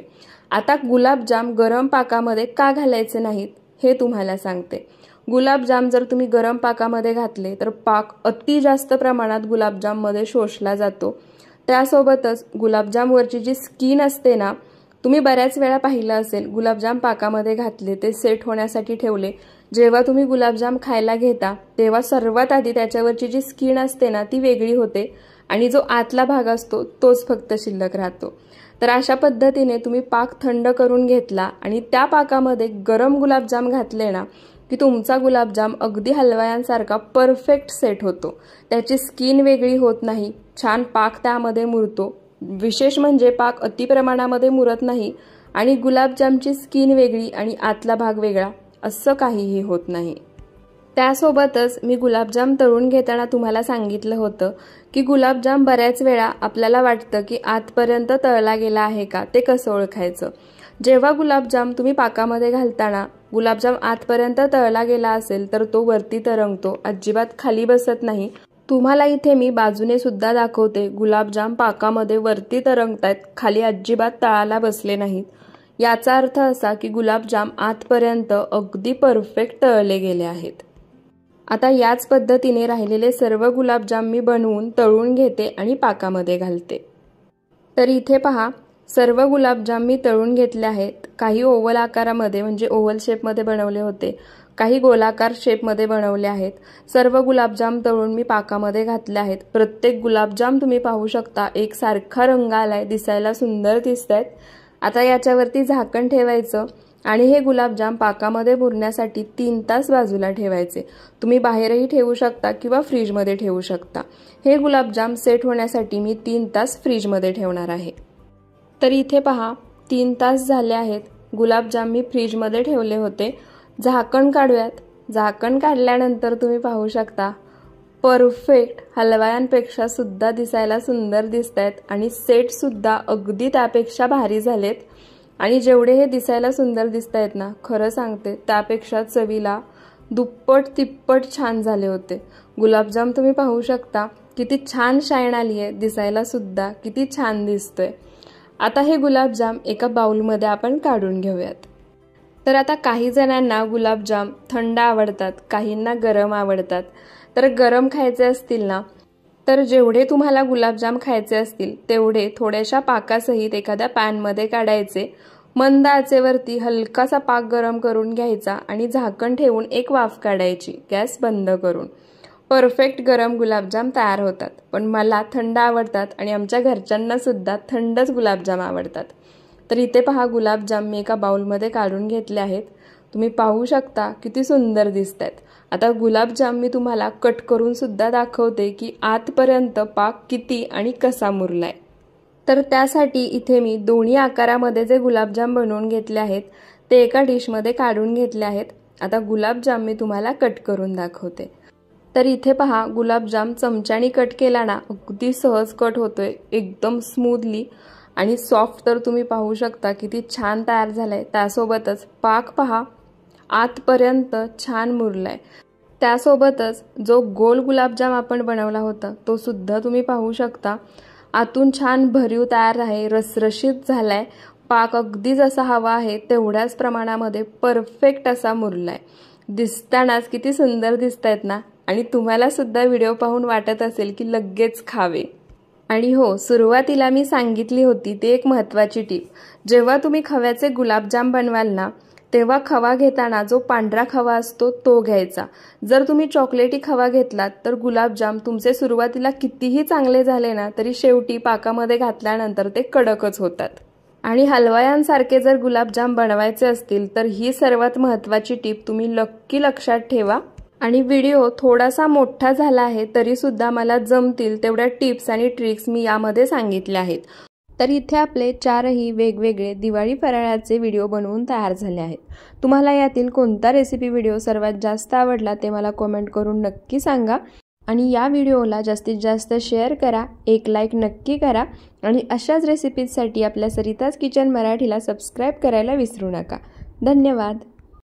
आता गुलाबजाम गरम पाकामध्ये का घालायचे नाहीत हे तुम्हाला सांगते। गुलाबजाम जर तुम्ही गरम पाकामध्ये घातले तर पाक अति जास्त प्रमाणात गुलाबजाममध्ये शोषला जातो। त्यासोबतच गुलाबजामवरची जी स्किन असते ना, तुम्ही बऱ्याच वेळा पाहिलं असेल, गुलाबजाम पाकामध्ये घातले, ते सेट होण्यासाठी ठेवले, जेव्हा तुम्ही गुलाबजाम खायला घेता तेव्हा सर्वात आधी त्याच्यावरची जी स्किन असते ना ती वेगळी होते आणि जो आतला भाग असतो तोच फक्त शिल्लक राहतो। तर अशा पद्धतीने तुम्ही पाक थंड करून घेतला आणि त्या पाकामध्ये गरम गुलाबजाम घातले ना की तुमचा गुलाबजाम अगदी हलवायांसारखा परफेक्ट सेट होतो। त्याची स्किन वेगळी होत नाही, छान पाक त्यामध्ये मुरतो। विशेष म्हणजे पाक अति प्रमाणामध्ये मुरत नाही आणि गुलाबजामची स्किन वेगळी आणि आतला भाग वेगळा असं काहीही होत नाही। त्यासोबतच मी गुलाबजाम तळून घेताना तुम्हाला सांगितलं होतं की गुलाबजाम बऱ्याच वेळा आपल्याला वाटतं की आतपर्यंत तळला गेला आहे का, ते कसं ओळखायचं। जेव्हा गुलाबजाम तुम्ही पाकामध्ये घालताना गुलाबजाम आतपर्यंत तळला गेला असेल तर तो वरती तरंगतो, अजिबात खाली बसत नाही। तुम्हाला इथे मी बाजूने सुद्धा दाखवते, गुलाबजाम पाकामध्ये वरती तरंगतायत, खाली अजिबात तळाला बसले नाहीत। याचा अर्थ असा की गुलाबजाम आतपर्यंत अगदी परफेक्ट तळले गेले आहेत। आता याच पद्धतीने राहिलेले सर्व गुलाबजाम मी बनवून तळून घेते आणि पाकामध्ये घालते। तर इथे पहा, सर्व गुलाबजाम मी तळून घेतले आहेत। काही ओव्हल आकारामध्ये म्हणजे ओव्हल शेपमध्ये बनवले होते, काही गोलाकार शेपमध्ये बनवले आहेत। सर्व गुलाबजाम तळून मी पाकामध्ये घातले आहेत। प्रत्येक गुलाबजाम तुम्ही पाहू शकता एक सारखा रंग आलाय, दिसायला सुंदर दिसतायत। आता याच्यावरती झाकण ठेवायचं आणि हे गुलाबजाम पाकामध्ये मुरण्यासाठी 3 तास बाजूला ठेवायचे। तुम्ही बाहेरही ठेवू शकता किंवा फ्रीजमध्ये ठेवू शकता। हे गुलाबजाम सेट होण्यासाठी मी 3 तास फ्रीजमध्ये ठेवणार आहे। तर इथे पहा, 3 तास झाले आहेत। गुलाबजाम मी फ्रीजमध्ये ठेवले होते। झाकण काढूयात। झाकण काढल्यानंतर तुम्ही पाहू शकता परफेक्ट हलवायांपेक्षा सुद्धा दिसायला सुंदर दिसतायत आणि सेट सुद्धा अगदी त्यापेक्षा भारी झालेत। आणि जेवढे हे दिसायला सुंदर दिसतायत ना, खरं सांगते त्यापेक्षा चवीला दुप्पट तिप्पट छान झाले होते। गुलाबजाम तुम्ही पाहू शकता किती छान शाईन आली आहे, दिसायला सुद्धा किती छान दिसतोय। आता हे गुलाबजाम एका बाउलमध्ये आपण काढून घेऊयात। तर आता काही जणांना गुलाबजाम थंड आवडतात, काहींना गरम आवडतात। तर गरम खायचे असतील ना, तर जेवढे तुम्हाला गुलाबजाम खायचे असतील तेवढे थोड्याशा पाकासहित एखाद्या पॅनमध्ये काढायचे। मंद आचेवरती हलकासा पाक गरम करून घ्यायचा आणि झाकण ठेवून एक वाफ काढायची, गॅस बंद करून। परफेक्ट गरम गुलाबजाम तयार होतात। पण मला थंड आवडतात आणि आमच्या घरच्यांना सुद्धा थंडच गुलाबजाम आवडतात। तर इथे पहा, गुलाबजाम मी एका बाउलमध्ये काढून घेतले आहेत। तुम्ही पाहू शकता किती सुंदर दिसतात। आता गुलाबजाम मी तुम्हाला कट करून सुद्धा दाखवते की आतपर्यंत पाक किती आणि कसा मुरलाय। तर त्यासाठी इथे मी दोन्ही आकारामध्ये जे गुलाबजाम बनवून घेतले आहेत ते एका डिशमध्ये काढून घेतले आहेत। आता गुलाबजाम मी तुम्हाला कट करून दाखवते। तर इथे पहा, गुलाबजाम चमच्याने कट केला ना, अगदी सहज कट होतोय, एकदम स्मूथली आणि सॉफ्ट। तर तुम्ही पाहू शकता किती छान तयार झालाय। त्यासोबतच पाक पहा, आतपर्यंत छान मुरलाय। त्यासोबतच जो गोल गुलाबजाम आपण बनवला होता तो सुद्धा तुम्ही पाहू शकता, आतून छान भरीव तयार आहे, रसरशीत झालाय। पाक अगदी जसा हवा आहे तेवढ्याच प्रमाणामध्ये परफेक्ट असा मुरलाय। दिसतानाच किती सुंदर दिसतायत ना, आणि तुम्हाला सुद्धा व्हिडिओ पाहून वाटत असेल की लगेच खावे। आणि हो, सुरुवातीला मी सांगितली होती ती एक महत्त्वाची टीप, जेव्हा तुम्ही खव्याचे गुलाबजाम बनवाल ना, तेव्हा खवा घेताना जो पांढरा खवा असतो तो घ्यायचा। जर तुम्ही चॉकलेटी खवा घेतलात तर गुलाबजाम तुमचे सुरुवातीला कितीही चांगले झाले ना तरी शेवटी पाकामध्ये घातल्यानंतर ते कडकच होतात। आणि हलवायांसारखे जर गुलाबजाम बनवायचे असतील तर ही सर्वात महत्त्वाची टीप तुम्ही नक्की लक्षात ठेवा। आणि व्हिडिओ थोडासा मोठा झाला आहे तरी सुद्धा मला जमतील तेवढ्या टिप्स आणि ट्रिक्स मी यामध्ये सांगितल्या आहेत। तर इथे आपले 4ही वेगवेगळे दिवाळी फराळाचे व्हिडिओ बनवून तयार झाले आहेत। तुम्हाला यातील कोणता रेसिपी व्हिडिओ सर्वात जास्त आवडला ते मला कमेंट करून नक्की सांगा। आणि या व्हिडिओला जास्तीत जास्त शेअर करा, एक लाईक नक्की करा आणि अशाच रेसिपीजसाठी आपल्या सरिताज किचन मराठीला सबस्क्राईब करायला विसरू नका। धन्यवाद।